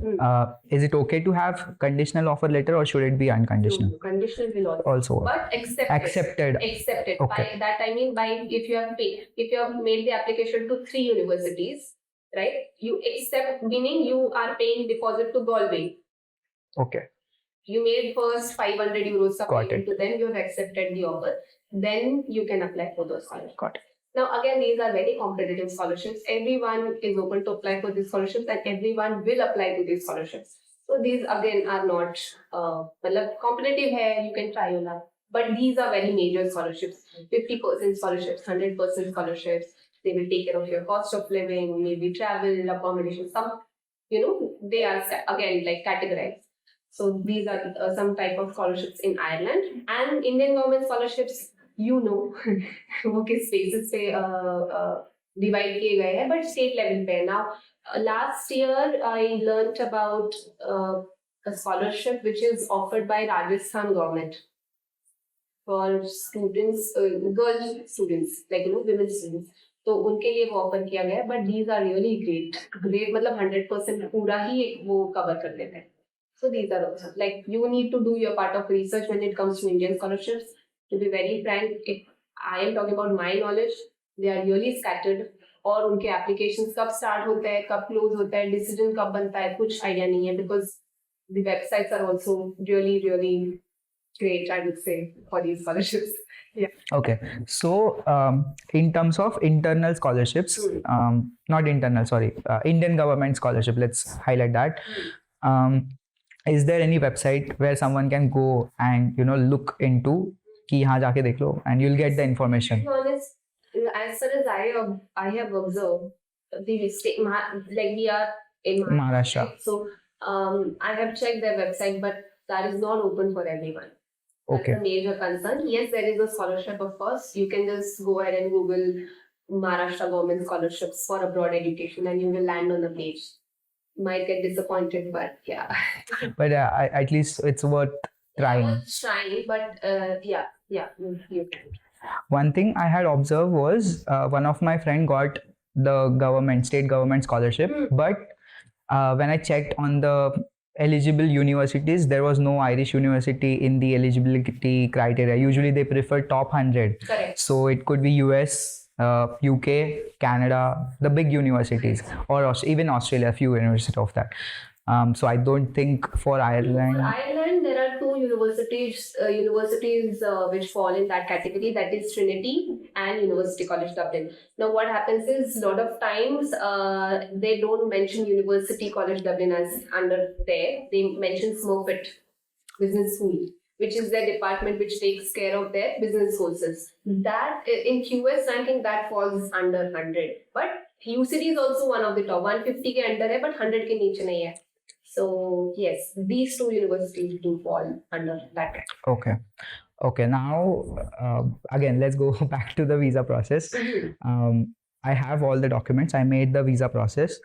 Is it okay to have conditional offer letter or should it be unconditional? No, conditional will also but accepted. Okay. By that I mean if you have made the application to 3 universities, right? You accept, meaning you are paying deposit to Galway. Okay. You made first 500 euros payment to them, you have accepted the offer, then you can apply for those scholarships. Got it. Now again, these are very competitive scholarships. Everyone is open to apply for these scholarships and everyone will apply to these scholarships. So these again are not competitive hai, you can try your luck. But these are very major scholarships. 50% scholarships, 100% scholarships. They will take care of your cost of living, maybe travel, accommodation. Some, they are again like categorized. So these are some type of scholarships in Ireland. And Indian government scholarships, वो किस basis पे divide किए गए हैं, but state level पे. Now, last year I learnt about a scholarship which is offered by Rajasthan government for students, girl students, women students. तो उनके लिए वो ऑफर किया गया है, but these are really great मतलब 100% पूरा ही वो कवर कर लेते हैं. So these are also like you need to do your part of research when it comes to Indian scholarships. To be very frank, if I am talking about my knowledge, they are really scattered. और उनके applications कब start होते हैं, कब close होता है, decision कब बनता है, कुछ आइडिया नहीं है, because the websites are also really great, I would say, for these scholarships. Yeah. Okay, so in terms of internal scholarships, not internal, sorry, Indian government scholarship, let's highlight that. Is there any website where someone can go and look into कि यहाँ जाके देख लो and you'll get the information? To be honest, as far as I have observed, the state, like we are in Maharashtra. So I have checked their website, but that is not open for everyone. That's Okay. a major concern. Yes, there is a scholarship, of course. You can just go ahead and Google Maharashtra government scholarships for abroad education and you will land on the page. Might get disappointed, but yeah. But at least it's worth trying. Trying, but yeah, you can. One thing I had observed was one of my friend got the state government scholarship, but when I checked on the eligible universities, there was no Irish university in the eligibility criteria. Usually they prefer top 100. Correct. So it could be US, UK, Canada, the big universities, or even Australia, a few universities of that. So I don't think for Ireland. For Ireland, there are two universities which fall in that category. That is Trinity and University College Dublin. Now, what happens is a lot of times they don't mention University College Dublin as under there. They mention Smurfit Business School, which is their department which takes care of their business courses. That in QS ranking that falls under 100. But UCD is also one of the top. 150 के under है, but 100 के नीचे नहीं है. So yes, these two universities do fall under that category. Okay. Now again, let's go back to the visa process. I have all the documents. I made the visa process.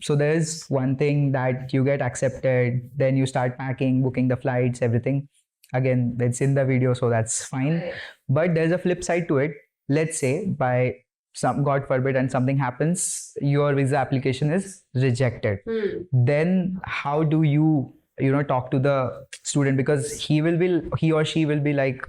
So there's one thing that you get accepted, then you start packing, booking the flights, everything. Again, it's in the video, so that's fine. But there's a flip side to it. Let's say by some, God forbid, and something happens, your visa application is rejected. Then how do you talk to the student, because he or she will be like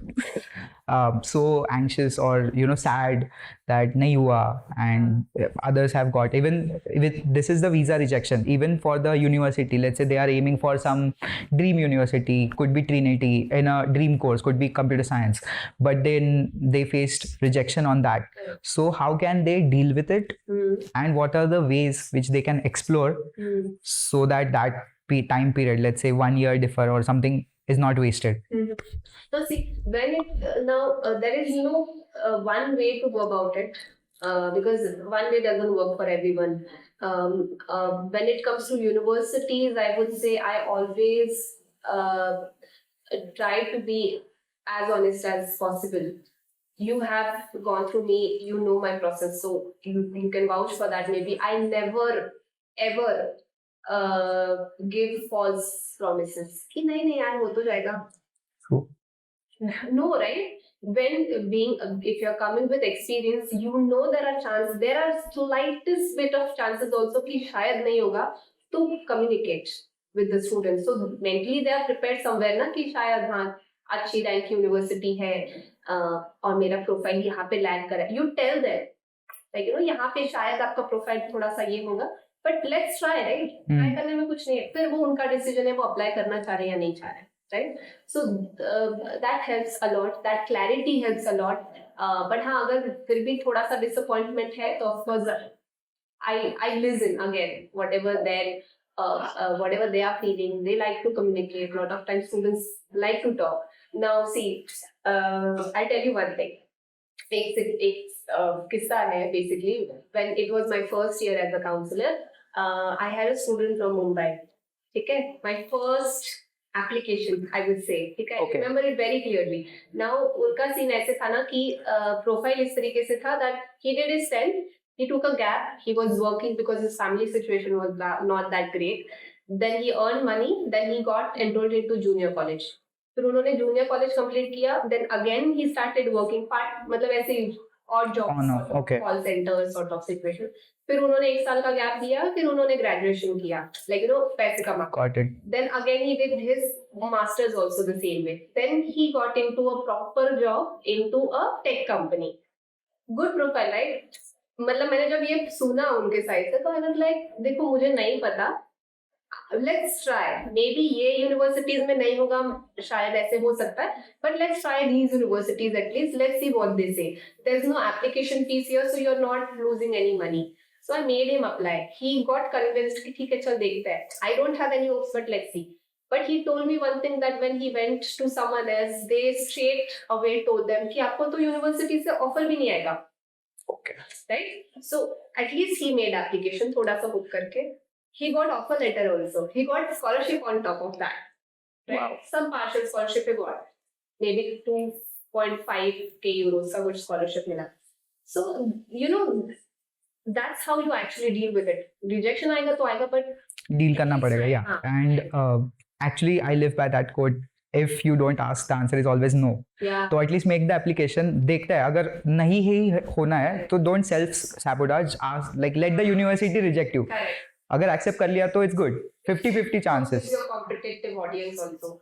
so anxious or sad that nahi hua, and others have got, even with this is the visa rejection. Even for the university, let's say they are aiming for some dream university, could be Trinity, in a dream course, could be computer science, but then they faced rejection on that. So how can they deal with it, and what are the ways which they can explore so that time period, let's say 1 year differ or something, is not wasted? Now see, when there is no one way to go about it, because one way doesn't work for everyone. When it comes to universities, I would say I always try to be as honest as possible. You have gone through me, you know my process, so you can vouch for that. Maybe I never ever give false promises कि नहीं यार हो तो जाएगा. No, right? If you're coming with experience, there are slightest bit of chances also कि शायद नहीं होगा, to communicate with the students. So mentally they are prepared somewhere ना कि शायद हाँ अच्छी रैंक यूनिवर्सिटी है और मेरा प्रोफाइल यहाँ पे लैंड करा. You tell them like यहाँ पे शायद आपका प्रोफाइल थोड़ा सा ये होगा, but let's try, right? Try करने में कुछ नहीं है, फिर वो उनका डिसीजन है, वो अप्लाई करना चाह रहे हैं या नहीं चाह रहे हैं, right? So that helps a lot, that clarity helps a lot. But हाँ अगर फिर भी थोड़ा सा disappointment है तो of course I listen again whatever their whatever they are feeling. They like to communicate. A lot of times students like to talk. Now see, I'll tell you one thing. एक किस्सा है basically. When it was my first year as a counselor, I had a student from Mumbai. ठीक है, my first application I would say. ठीक है, I remember it very clearly. Now उनका scene ऐसे था ना कि प्रोफाइल इस तरीके से था that he did his 10th. He took a gap. He was working because his family situation was not that great. Then he earned money. Then he got enrolled into junior college. फिर उन्होंने junior college complete किया. Then again he started working part, मतलब ऐसे और job, call centre sort of situation. फिर उन्होंने 1 साल का गैप दिया. फिर उन्होंने ग्रेजुएशन किया, लाइक यू नो, पैसे कमा. Then again he did his masters also the same way. Then he got into a proper job into a tech company. Good profile, right? मतलब मैंने जब ये सुना उनके साइड से तो आई वाज लाइक, देखो मुझे नहीं पता, लेट्स ट्राई. मे बी ये यूनिवर्सिटीज में नहीं होगा, शायद ऐसे हो सकता है, but let's try these universities at least. Let's see what they say. There is no application fees here, so you are not losing any money. So I made him apply. He got convinced कि ठीक है चल देखते हैं. I don't have any hopes but let's see. But he told me one thing, that when he went to someone else, they straight away told them कि आपको तो university से ऑफर भी नहीं आएगा. Okay. Right? So at least he made application, थोड़ा सा book करके. He got offer letter also. He got scholarship on top of that. Right? Wow. Some partial scholarship he got. Maybe 2.5k euros का कुछ scholarship मिला. So you know, that's how you actually deal with it. Rejection आएगा तो आएगा, but deal करना पड़ेगा. Yeah. And actually I live by that quote. If you don't ask, the answer is always no. Yeah. So at least make the application. देखते हैं, अगर नहीं ही होना है तो don't self sabotage. Ask, like let the university reject you. Correct. अगर accept कर लिया तो it's good. 50-50 chances. Your competitive audience also.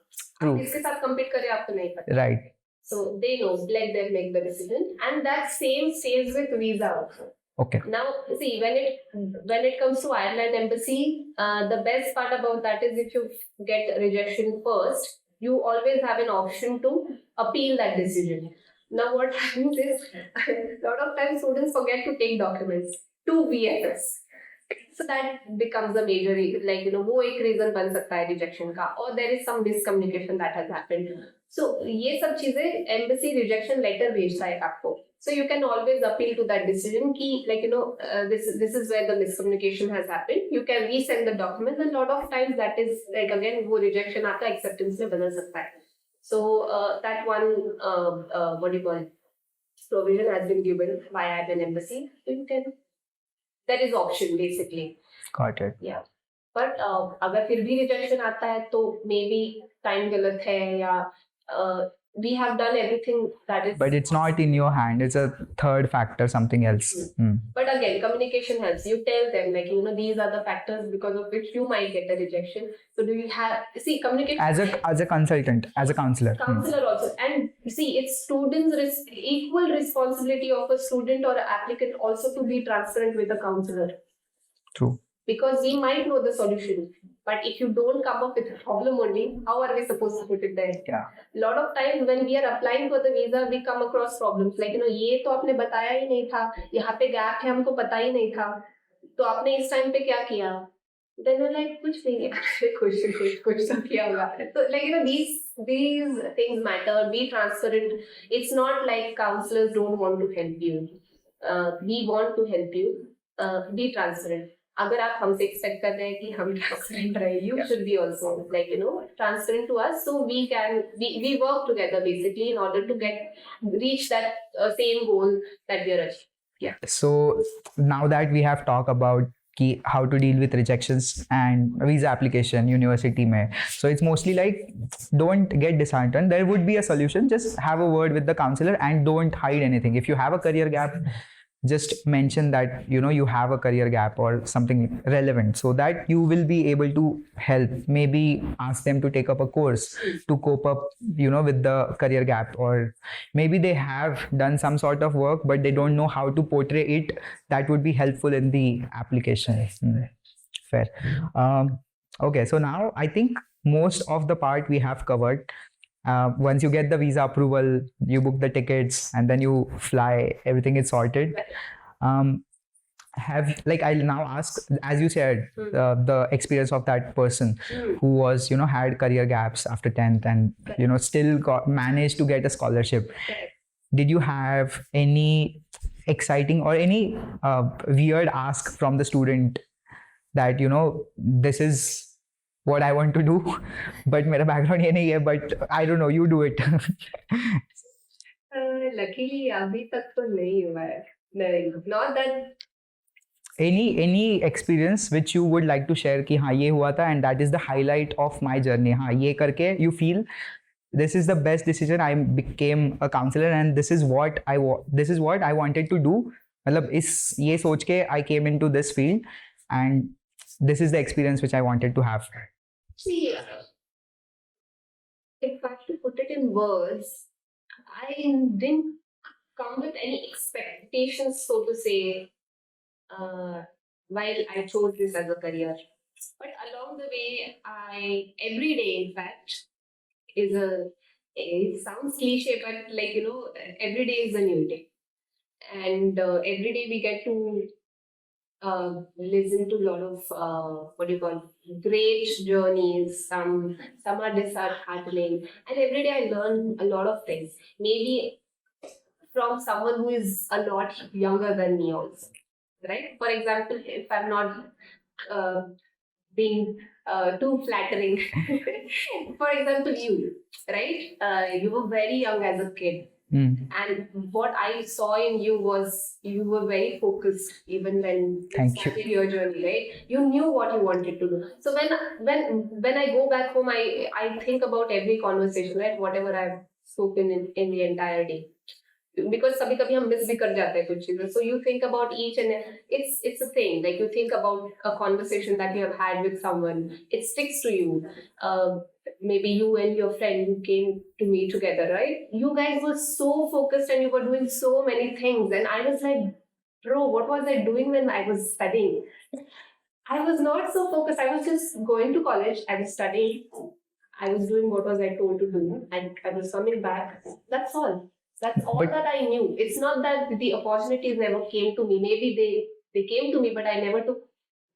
True. इसके साथ compete करे आपको नहीं पता. Right. So they know. Let them make the decision, and that same stays with visa also. Okay. Now see, when it comes to Ireland embassy, the best part about that is if you get rejection first, you always have an option to appeal that decision. Now what happens is a lot of times students forget to take documents to VFS. So that becomes a major, like you know, वो एक reason बन सकता है rejection का, or there is some miscommunication that has happened. So ये सब चीजें embassy rejection letter भेजता है आपको. So you can always appeal to that decision कि like you know, this is where the miscommunication has happened. You can resend the documents, and a lot of times that is like again वो rejection आपका acceptance में बदल सकता है. So that one what do you call it, provision has been given by an embassy. So you can, that is option basically. Got it. Yeah. But अगर फिर भी rejection आता है तो maybe time गलत है, या we have done everything that is. But it's not in your hand. It's a third factor, something else. But again, communication helps. You tell them like you know, these are the factors because of which you might get a rejection. So do you have, see, communication as a consultant, as a counselor. Counselor also, and see, it's students' equal responsibility of a student or an applicant also to be transparent with the counselor. True. Because we might know the solution, but if you don't come up with a problem only, how are we supposed to put it there? Yeah. A lot of times when we are applying for the visa, we come across problems like you know, ये तो आपने बताया ही नहीं था, यहाँ पे gap है, हमको पता ही नहीं था, तो आपने इस time पे क्या किया? Then we're like, कुछ नहीं है, कुछ तो किया होगा. So like you know, these things matter. Be transparent. It's not like counselors don't want to help you. We want to help you. Be transparent. अगर आप हमसे एक्सपेक्ट कर रहे हैं कि हम ट्रांसपेरेंट रहे, you should be also like you know, transparent to us, so we work together basically in order to reach that same goal that we are achieving. Yeah. So now that we have talked about how to deal with rejections and visa application university mein, so it's mostly like don't get disheartened. There would be a solution. Just have a word with the counselor and don't hide anything. If you have a career gap, just mention that you know you have a career gap or something relevant, so that you will be able to help. Maybe ask them to take up a course to cope up, you know, with the career gap, or maybe they have done some sort of work but they don't know how to portray it. That would be helpful in the application. Fair. Okay, so now I think most of the part we have covered. Once you get the visa approval, you book the tickets and then you fly, everything is sorted. have, like, I'll now ask, as you said, the experience of that person who was, had career gaps after 10th and, still managed to get a scholarship. Did you have any exciting or any weird ask from the student that, this is what I want to do, but मेरा background ये नहीं है, but I don't know, you do it. Luckily, अभी तक तो नहीं हुआ है. Not that. Any experience which you would like to share कि हाँ ये हुआ था and that is the highlight of my journey, हाँ ये करके you feel this is the best decision, I became a counselor and this is what I wanted to do, मतलब इस ये सोच के I came into this field and this is the experience which I wanted to have. See, if I have to put it in words, I didn't come with any expectations, so to say, while I chose this as a career. But along the way, every day, in fact, it sounds cliche, but every day is a new day. And every day we get to listen to a lot of great journeys. Some are disheartening, and every day I learn a lot of things. Maybe from someone who is a lot younger than me also, right? For example, if I'm not being too flattering, for example, you, right? You were very young as a kid. And what I saw in you was you were very focused even when you started your journey, right? You knew what you wanted to do. So when I go back home, I think about every conversation, right? Whatever I've spoken in the entire day. Because कभी-कभी हम miss भी कर जाते हैं कुछ चीजें. So you think about each and it's a thing. Like you think about a conversation that you have had with someone. It sticks to you. Maybe you and your friend who came to me together, right? You guys were so focused and you were doing so many things. And I was like, bro, what was I doing when I was studying? I was not so focused. I was just going to college. I was studying. I was doing what was I told to do. And I was coming back. That's all. That's all that I knew. It's not that the opportunities never came to me. Maybe they came to me, but I never took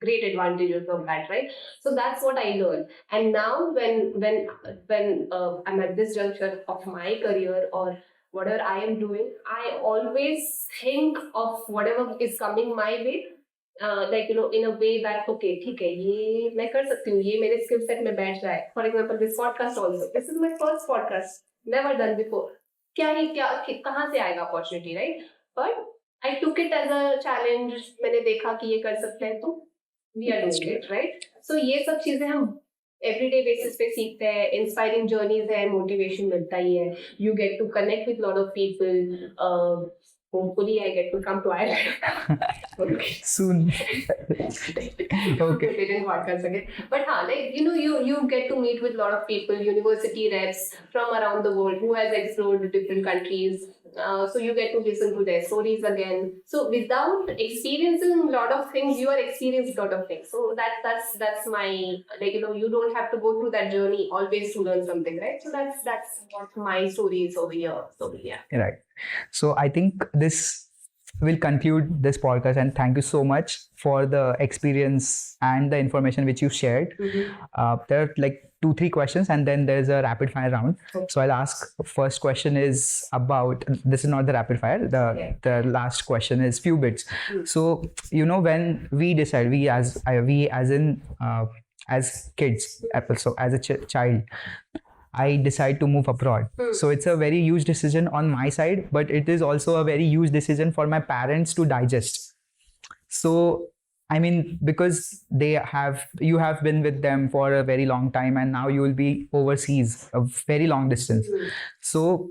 great advantages of that, right? So that's what I learned. And now when I'm at this juncture of my career or whatever I am doing, I always think of whatever is coming my way. In a way that okay, ठीक है, ये मैं कर सकती हूँ, ये मेरे skill set में बैठ रहा है. For example, this podcast also. This is my first podcast, never done before. कहाँ से आएगा opportunity, right? But I took it as a challenge. मैंने देखा कि ये कर सकते हैं, तो we are doing it, right? So ये सब चीजें हम everyday basis पे सीखते हैं. Inspiring journeys है, motivation मिलता ही है. You get to connect with lot of people. Hopefully, I get to come to Ireland soon. Okay. But you get to meet with a lot of people, university reps from around the world who has explored different countries. So you get to listen to their stories again. So without experiencing a lot of things, you are experiencing a lot of things. So that's my you don't have to go through that journey always to learn something, right? So that's what my story is over here. So yeah. Right. So I think this will conclude this podcast, and thank you so much for the experience and the information which you shared. There are like 2-3 questions and then there's a rapid fire round. So I'll ask, first question is about, this is not the rapid fire, the last question is few bits. So when we decide, as kids, so as a child, I decide to move abroad. So it's a very huge decision on my side, but it is also a very huge decision for my parents to digest. So, I mean, because you have been with them for a very long time and now you will be overseas, a very long distance. So,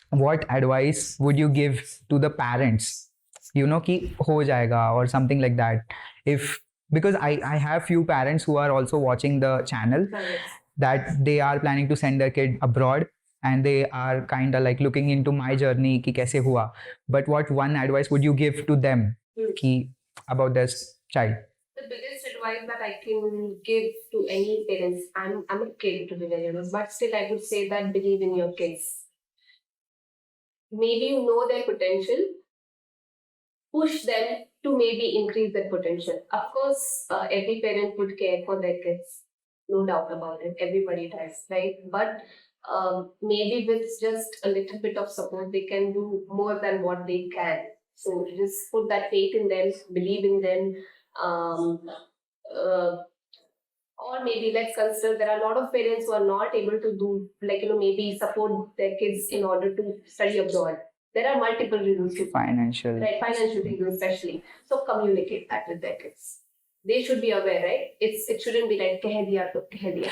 what advice would you give to the parents? Ki ho jayega or something like that. Because I have few parents who are also watching the channel, that they are planning to send their kid abroad and they are kind of like looking into my journey ki kaise hua. But what one advice would you give to them about this child? The biggest advice that I can give to any parents, I'm a kid to be very honest, but still I would say that believe in your kids. Maybe you know their potential, push them to maybe increase their potential. Of course, every parent would care for their kids, no doubt about it. Everybody does, right? But maybe with just a little bit of support, they can do more than what they can. So just put that faith in them, believe in them. Uh, or maybe let's consider there are a lot of parents who are not able to do, like, maybe support their kids in order to study abroad. There are multiple reasons to Financial. right, financial reasons especially. So communicate that with their kids. They should be aware, right? It shouldn't be like keh diya to keh diya,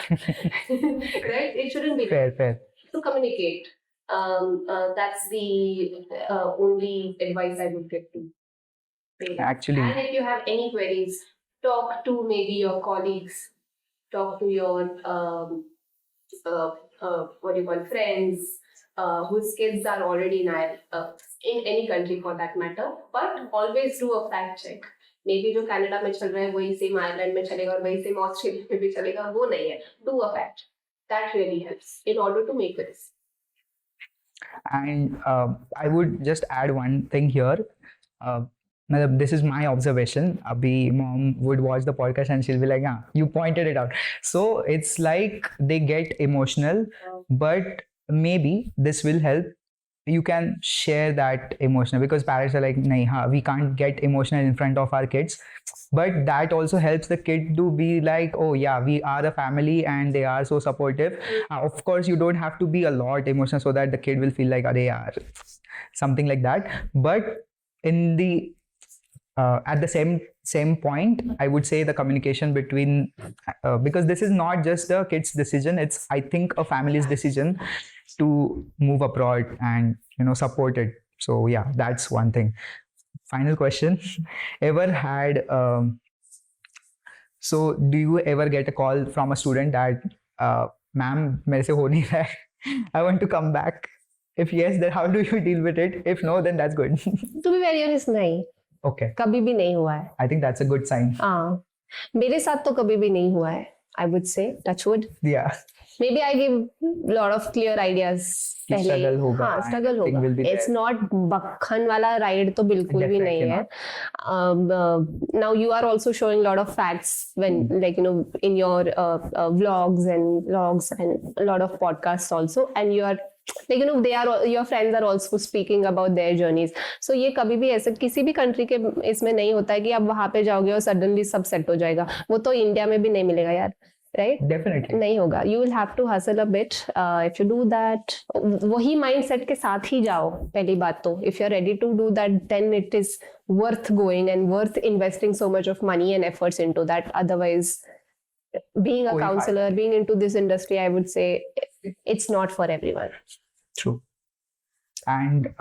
right? It shouldn't be Fair. to communicate. That's the only advice I would give to parents. Actually, And if you have any queries, talk to maybe your colleagues, talk to your what do you call, friends whose kids are already in any country for that matter. But always do a fact check. Maybe जो Canada में चल रहा है वही same Ireland में चलेगा और वही सेम ऑस्ट्रेलिया में भी चलेगा, वो नहीं है. Do a fact. That really helps in order to make a decision. and I would just add one thing here. This is my observation. Abhi mom would watch the podcast and she'll be like, "Yeah, you pointed it out." So it's like they get emotional, but maybe this will help. You can share that emotional, because parents are like, "Nahi, we can't get emotional in front of our kids." But that also helps the kid to be like, "Oh yeah, we are a family and they are so supportive." Of course, you don't have to be a lot emotional so that the kid will feel like, "Arey yaar," something like that. But in the at the same point, I would say the communication between because this is not just the kid's decision, it's, I think, a family's decision to move abroad and support it. So yeah, that's one thing. Final question. Ever had so do you ever get a call from a student that ma'am, mere se ho nahi raha hai, I want to come back? If yes, then how do you deal with it? If no, then that's good. To be very honest, नहीं. Okay. कभी भी नहीं हुआ है. I think that's a good sign. हाँ, मेरे साथ तो कभी भी नहीं हुआ है. I would say, touch wood. Yeah. Maybe I give lot of clear ideas. पहले Struggle होगा. हाँ, struggle Thing होगा. will be It's there. not बखन वाला ride तो बिल्कुल भी नहीं Definitely है. Now you are also showing lot of facts when like in your vlogs and logs and a lot of podcasts also, and you are like they are, your friends are also speaking about their journeys. So ये कभी भी ऐसे किसी भी country के इसमें नहीं होता है कि आप वहाँ पे जाओगे और suddenly सब set हो जाएगा. वो तो इंडिया में भी नहीं मिलेगा यार. Right? Definitely. नहीं होगा. You will have to hustle a bit. If you do that, वही mindset के साथ ही जाओ. पहली बात तो, if you're ready to do that, then it is worth going and worth investing so much of money and efforts into that. Otherwise, being a counselor, being into this industry, I would say it's not for everyone. True. And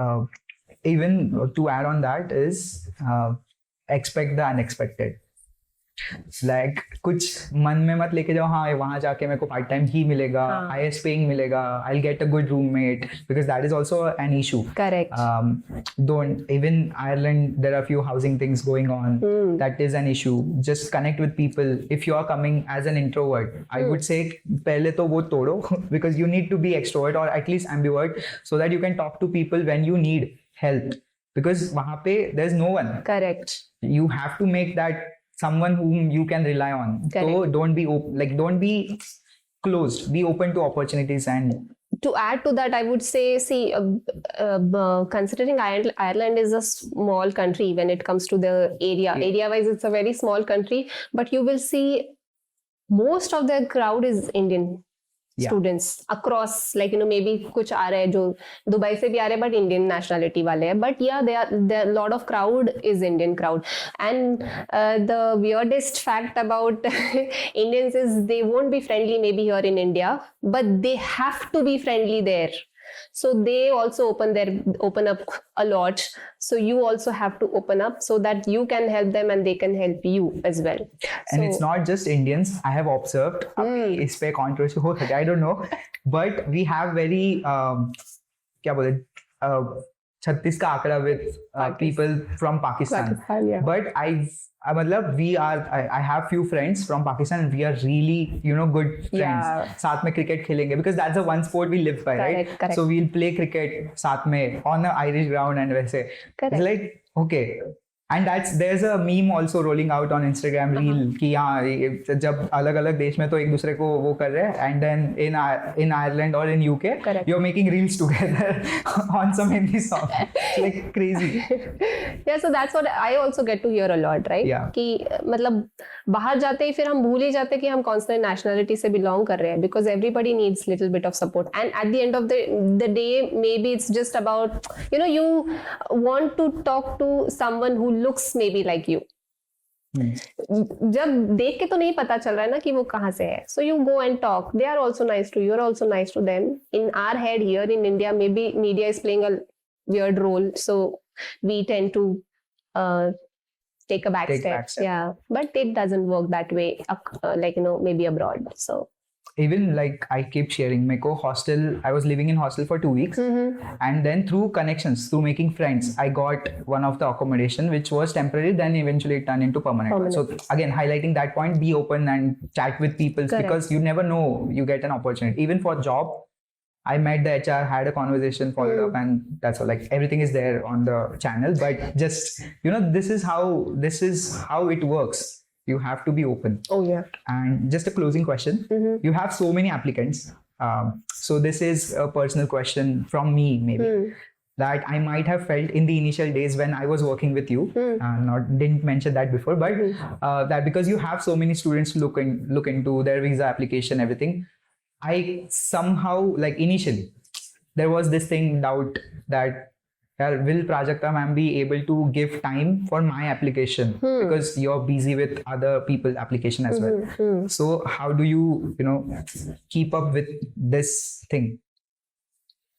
even to add on that is expect the unexpected. Like कुछ मन में मत लेके जाओ, हाँ वहाँ जाके मेरे को पार्ट टाइम ही मिलेगा, highest paying मिलेगा, I'll get a good roommate, because that is also an issue. Correct. Don't, even Ireland, there are a few housing things going on. That is an issue. Just connect with people. If you are coming as an introvert, I would say पहले तो वो तोड़ो, because you need to be extrovert or at least ambivert, so that you can talk to people when you need help, because वहाँ पे there's no one. Correct. You have to make that someone whom you can rely on. Correct. So don't be closed. Be open to opportunities. And to add to that, I would say, see, considering Ireland is a small country when it comes to the area. Yeah. Area-wise, it's a very small country, but you will see most of the crowd is Indian. Yeah. Students across, like maybe कुछ आ रहे हैं जो Dubai से भी आ रहे हैं, but Indian nationality वाले हैं. But yeah, there lot of crowd is Indian crowd. And the weirdest fact about Indians is they won't be friendly maybe here in India, but they have to be friendly there. So they also open up a lot. So you also have to open up so that you can help them and they can help you as well. And it's not just Indians. I have observed. इस पे controversy हो सकता है, I don't know. But we have very क्या बोले 36 का आंकड़ा with people from Pakistan. Yeah. But I have few friends from Pakistan and we are really good friends. Yeah. साथ में cricket खेलेंगे, because that's the one sport we live by, right? Correct. So we'll play cricket साथ में on the Irish ground and वैसे. Correct. It's like, okay, And there's a meme also rolling out on Instagram reel कि हाँ जब अलग अलग देश में तो एक दूसरे को वो कर रहे हैं, and then in Ireland or in UK Correct. you're making reels together on some Hindi song. It's like crazy. Yeah, so that's what I also get to hear a lot, right? Yeah. कि मतलब बाहर जाते ही फिर हम भूल ही जाते कि हम कौन सी nationality से belong कर रहे हैं, because everybody needs little bit of support, and at the end of the day maybe it's just about, you know, you want to talk to someone who looks maybe like you. जब देख के तो नहीं पता चल रहा है ना कि वो कहाँ से है, so you go and talk. They are also nice to you, you're also nice to them. In our head here in India, maybe media is playing a weird role, so we tend to take a back step. Yeah, but it doesn't work that way, like, you know, maybe abroad. So even like I keep sharing meko hostel, I was living in hostel for 2 weeks, and then through connections, through making friends, I got one of the accommodation which was temporary, then eventually it turned into permanent. So again, highlighting that point, be open and chat with people. Correct. Because you never know, you get an opportunity. Even for job, I met the HR, had a conversation, followed up, and that's all. Like everything is there on the channel, but just, you know, this is how it works. You have to be open. Oh yeah. And just a closing question. You have so many applicants. So this is a personal question from me, maybe, that I might have felt in the initial days when I was working with you. Didn't mention that before, but that because you have so many students to look into their visa application, everything. I somehow, like initially, there was this doubt that will Prajakta ma'am be able to give time for my application, because you're busy with other people's application as well. So how do you, keep up with this thing?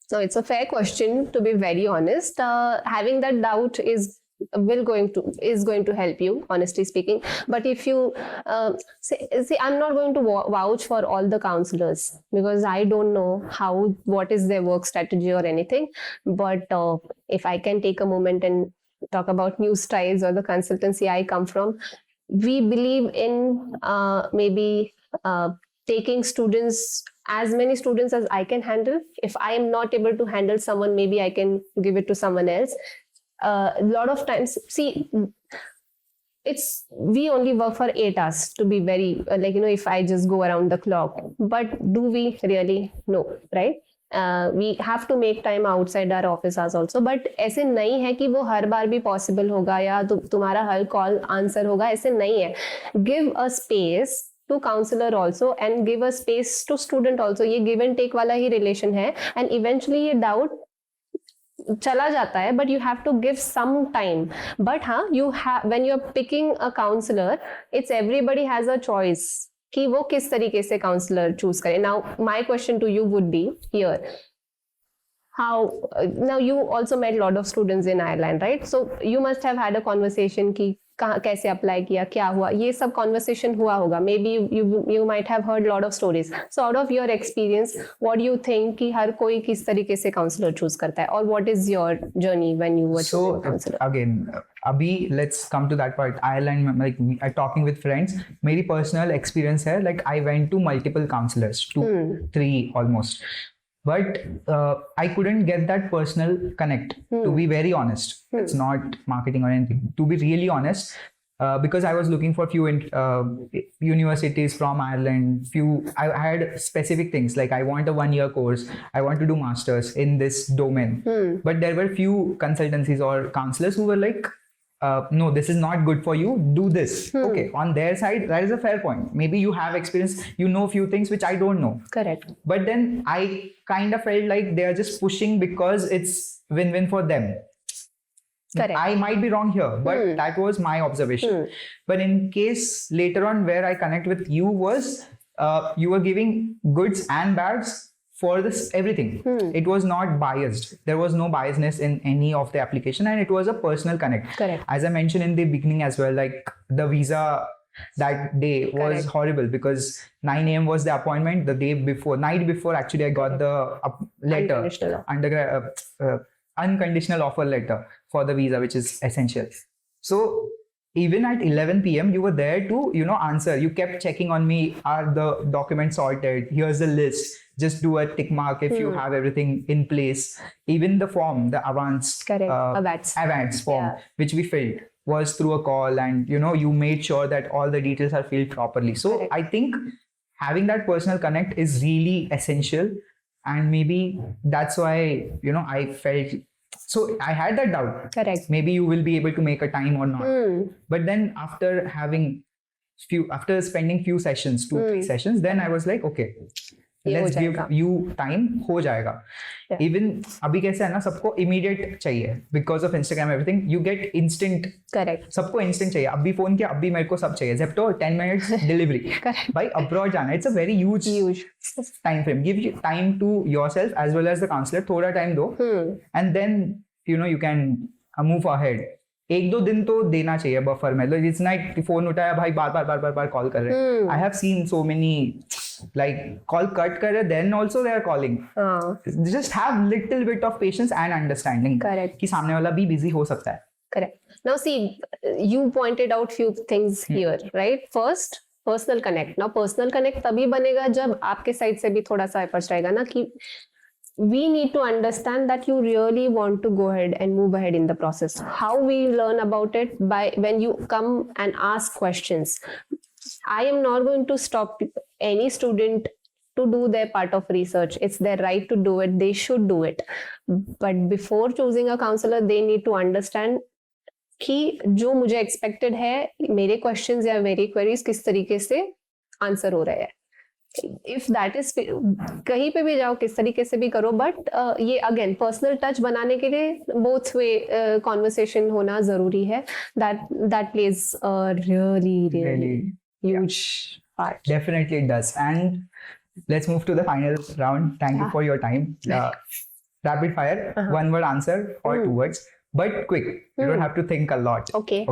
So it's a fair question, to be very honest. Having that doubt is going to help you, honestly speaking. But if you see, I'm not going to vouch for all the counselors, because I don't know what is their work strategy or anything. But if I can take a moment and talk about New Strides or the consultancy I come from, we believe in maybe taking students, as many students as I can handle. If I am not able to handle someone, maybe I can give it to someone else. A lot of times, see, we only work for 8 hours, to be very, if I just go around the clock. But do we really? No, right? We have to make time outside our office hours also. But ऐसे नहीं है कि वो हर बार भी possible होगा या तुम्हारा हर call answer होगा, ऐसे नहीं है. Give a space to counselor also and give a space to student also. ये give and take वाला ही relation है, and eventually ये doubt चला जाता है, but you have to give some time. But when you're picking a counselor, it's everybody has a choice कि वो किस तरीके से counselor choose करे. Now my question to you would be here, now you also met a lot of students in Ireland, right? So you must have had a conversation कि कैसे apply किया, क्या हुआ, ये सब कॉन्वर्सेशन हुआ होगा. May be you might have heard lot of stories. So out of your experience, what do you think कि हर कोई किस तरीके से काउंसलर चूज करता है, और what is your journey when you were choosing counsellor? Again अभी let's come to that part. Ireland में लाइक टॉकिंग विद फ्रेंड्स, मेरी पर्सनल एक्सपीरियंस है, like I went to multiple counsellors, 2-3 almost. But I couldn't get that personal connect, to be very honest. It's not marketing or anything. To be really honest, because I was looking for few universities from Ireland. I had specific things, like I want a 1-year course. I want to do masters in this domain. But there were few consultancies or counselors who were like, no, this is not good for you, do this. Okay, on their side, that is a fair point. Maybe you have experience, you know few things which I don't know. Correct. But then I kind of felt like they are just pushing because it's win-win for them. Correct. I might be wrong here, but that was my observation. But in case later on where I connect with you was, you were giving goods and bads for this everything. It was not biased. There was no biasness in any of the application, and it was a personal connect. Correct. As I mentioned in the beginning as well, like the visa that day was horrible, because 9 a.m. was the appointment. The night before, actually, I got the letter, unconditional offer letter for the visa, which is essential. So even at 11 p.m, you were there to, answer. You kept checking on me. Are the documents sorted? Here's the list. Just do a tick mark if you have everything in place. Even the form, the avance form, which we filled. was through a call, and you made sure that all the details are filled properly. So Correct. I think having that personal connect is really essential, and maybe that's why I felt, so I had that doubt, Correct. maybe you will be able to make a time or not. But then after spending few sessions, 2-3 sessions, then I was like, okay, ये let's हो give जाएगा. you time, हो जाएगा. Yeah. Even अभी कैसे है ना, सबको immediate चाहिए because of Instagram everything, you get instant. Correct. सबको instant चाहिए, अभी फोन किया, अभी मेरे को सब चाहिए, Zepto 10 minutes delivery. Correct. भाई abroad जाना, it's a very huge time frame. Give you time to yourself as well as the counselor, थोड़ा time दो, and then you can move ahead. 1-2 दिन तो देना चाहिए बफर में. It's not फोन उठाया भाई बार कॉल कर रहे हैं. I have seen so many like call cut कर रहे, then also they are calling. Just have little bit of patience and understanding. Correct. कि सामने वाला भी busy हो सकता है. Correct. Now see, you pointed out few things here, right? First, personal connect. Now personal connect तभी बनेगा जब आपके साइड से भी थोड़ा सा efforts रहेगा ना, कि we need to understand that you really want to go ahead and move ahead in the process. How we learn about it? By when you come and ask questions. I am not going to stop any student to do their part of research. It's their right to do it. They should do it. But before choosing a counselor, they need to understand कि जो मुझे expected है, मेरे questions या मेरी queries किस तरीके से answer हो रहे हैं. If that is, कहीं पे भी जाओ, किस तरीके से भी करो, but ये again personal touch बनाने के लिए both way conversation होना जरूरी है. That plays a really huge part. Definitely it does. And let's move to the final round. Thank you for your time. Rapid fire, one word answer or 2 words, but quick. You don't have to think a lot. Okay.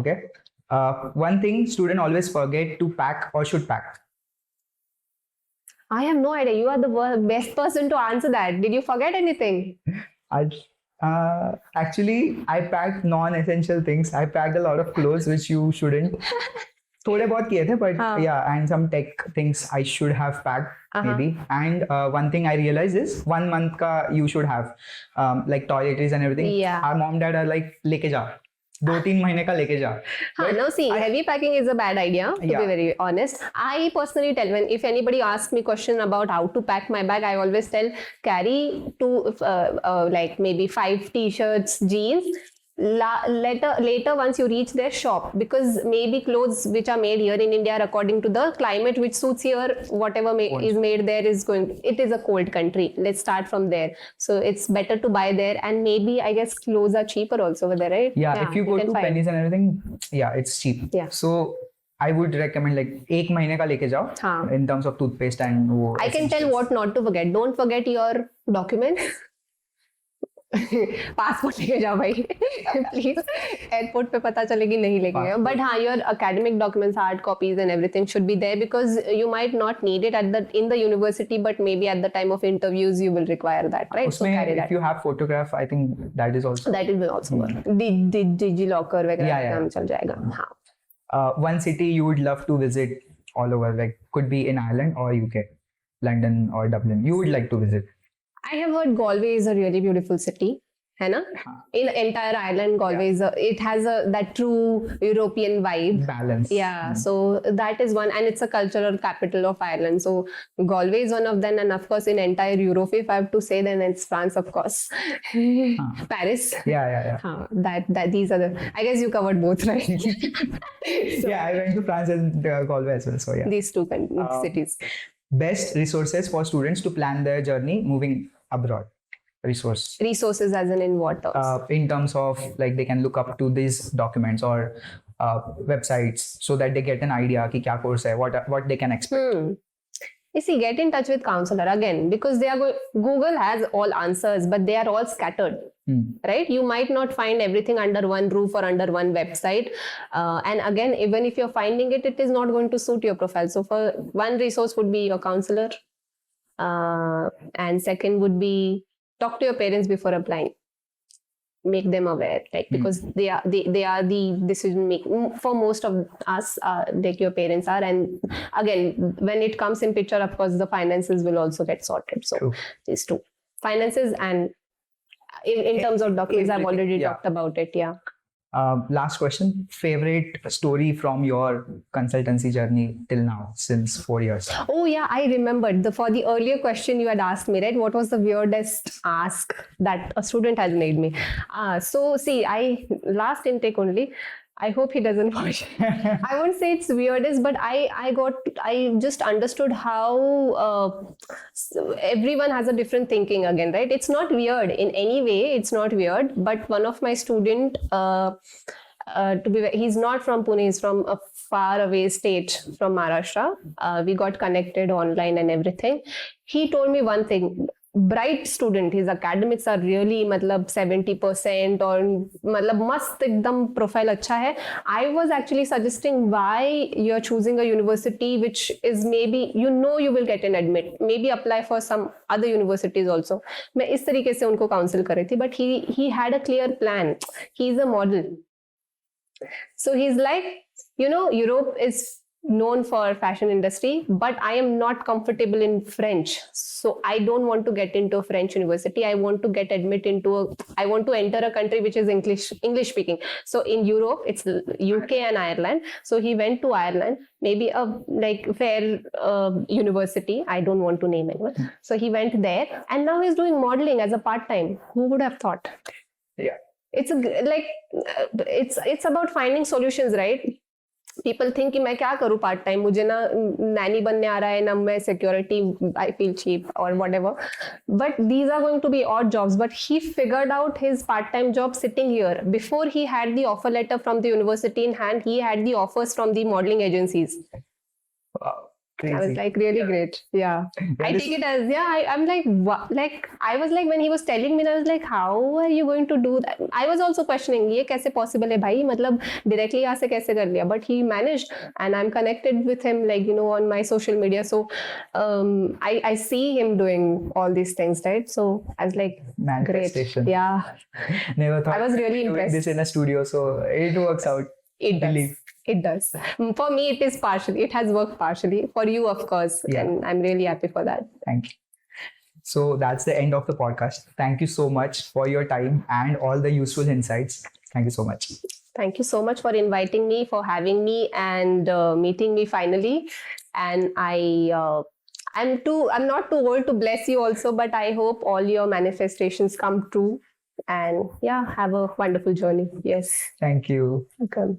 One thing student always forget to pack or should pack. I have no idea. You are the best person to answer that. Did you forget anything? Actually, I packed non-essential things. I packed a lot of clothes which you shouldn't. थोड़े बहुत किए थे, but yeah, and some tech things I should have packed maybe. And one thing I realized is 1 month का you should have like toiletries and everything. Yeah. Our mom dad are like लेके जा, 2-3 महीने का लेके जा. No, see, heavy packing is a bad idea, to be very honest. I personally tell, if anybody asks me question about how to pack my bag, I always tell, carry 2 like maybe 5 t-shirts, jeans. Later once you reach their shop, because maybe clothes which are made here in India are according to the climate which suits here, whatever is made there it is a cold country. Let's start from there. So it's better to buy there, and maybe I guess clothes are cheaper also over there, right? Yeah, if you go to Pennies and everything, yeah, it's cheap. Yeah. So I would recommend like 1 महीने का लेके जाओ in terms of toothpaste and वो. I can tell what not to forget. Don't forget your documents. Passport लेके जाओ भाई please, airport पे पता चलेगी नहीं लेके गए. बट हाँ, your academic documents, hard copies and everything should be there, because you might not need it in the university, but maybe at the time of interviews you will require that, right? उसमें, so carry if that. you have photograph, I think that will also work. DigiLocker वगैरह काम चल जाएगा. हाँ. One city you would love to visit all over, like could be in Ireland or UK, London or Dublin, you would like to visit. I have heard Galway is a really beautiful city, है ना? In entire Ireland, Galway is it has that true European vibe. Balance. Yeah, so that is one, and it's a cultural capital of Ireland. So Galway is one of them, and of course in entire Europe, if I have to say, then it's France, of course. Paris. Yeah. That these are the. I guess you covered both, right? So, yeah, I went to France and Galway as well. So yeah. These two cities. Best resources for students to plan their journey moving abroad. Resources as in what terms? In terms of like they can look up to these documents or websites so that they get an idea कि क्या course है, what they can expect. You see, get in touch with counselor again, because Google has all answers, but they are all scattered. Right? You might not find everything under one roof or under one website. And again, even if you're finding it, it is not going to suit your profile. So for one resource would be your counselor. And second would be talk to your parents before applying. Make them aware, like, because they are the decision making for most of us, like your parents are. And again, when it comes in picture, of course, the finances will also get sorted. So these two, finances and in terms of documents, I've already talked about it. Yeah. Last question. Favorite story from your consultancy journey till now, since 4 years? Oh yeah, I remembered. For the earlier question you had asked me, right? What was the weirdest ask that a student has made me? So see, I last intake only. I hope he doesn't watch. I won't say it's weirdest, but I just understood how everyone has a different thinking again, right? It's not weird in any way. It's not weird. But one of my student, he's not from Pune. He's from a far away state from Maharashtra. We got connected online and everything. He told me one thing. Bright student, his academics are really 70% और मतलब मस्त एकदम profile अच्छा है. I was actually suggesting why you're choosing a university which is maybe you will get an admit, maybe apply for some other universities also. मैं इस तरीके से उनको counsel कर रही थी, but he had a clear plan. He's a model. So he's like, Europe is known for fashion industry, but I am not comfortable in French. So I don't want to get into a French university. I want to get I want to enter a country which is English speaking. So in Europe, it's UK and Ireland. So he went to Ireland, maybe a fair university. I don't want to name anyone. So he went there and now he's doing modeling as a part-time. Who would have thought? Yeah. It's it's about finding solutions, right? People think कि मैं क्या करूँ part time, मुझे ना नैनी बनने आ रहा है ना मैं सिक्योरिटी आई फील चीप और whatever, but these are going to be odd jobs. But he figured out his part-time job sitting here. Before he had the offer letter from the university in hand, he had the offers from the modeling agencies. Wow. Crazy. I was like, really great. Yeah. I take it as, I'm like, what? Like, I was like, when he was telling me, I was like, how are you going to do that? I was also questioning, ये कैसे possible है भाई? मतलब directly यहाँ से कैसे कर लिया? But he managed, and I'm connected with him, on my social media. So, I see him doing all these things, right? So I was like, great. Yeah. Never thought I was really doing impressed. this in a studio, so it works out. It does. It does. For me, it is partially. It has worked partially. For you, of course. Yeah. And I'm really happy for that. Thank you. So that's the end of the podcast. Thank you so much for your time and all the useful insights. Thank you so much. Thank you so much for inviting me, for having me, and meeting me finally. And I'm not too old to bless you also, but I hope all your manifestations come true. And have a wonderful journey. Yes. Thank you. Welcome.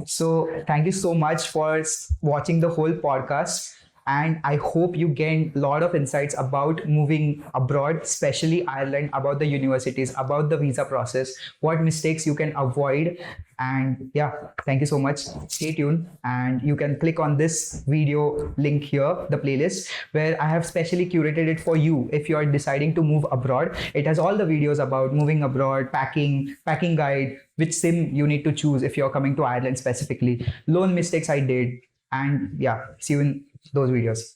So thank you so much for watching the whole podcast. And I hope you gained a lot of insights about moving abroad, especially Ireland, about the universities, about the visa process, what mistakes you can avoid. And thank you so much. Stay tuned, and you can click on this video link here, the playlist, where I have specially curated it for you if you are deciding to move abroad. It has all the videos about moving abroad, packing guide, which sim you need to choose if you're coming to Ireland specifically, loan mistakes I did, and see you in those videos.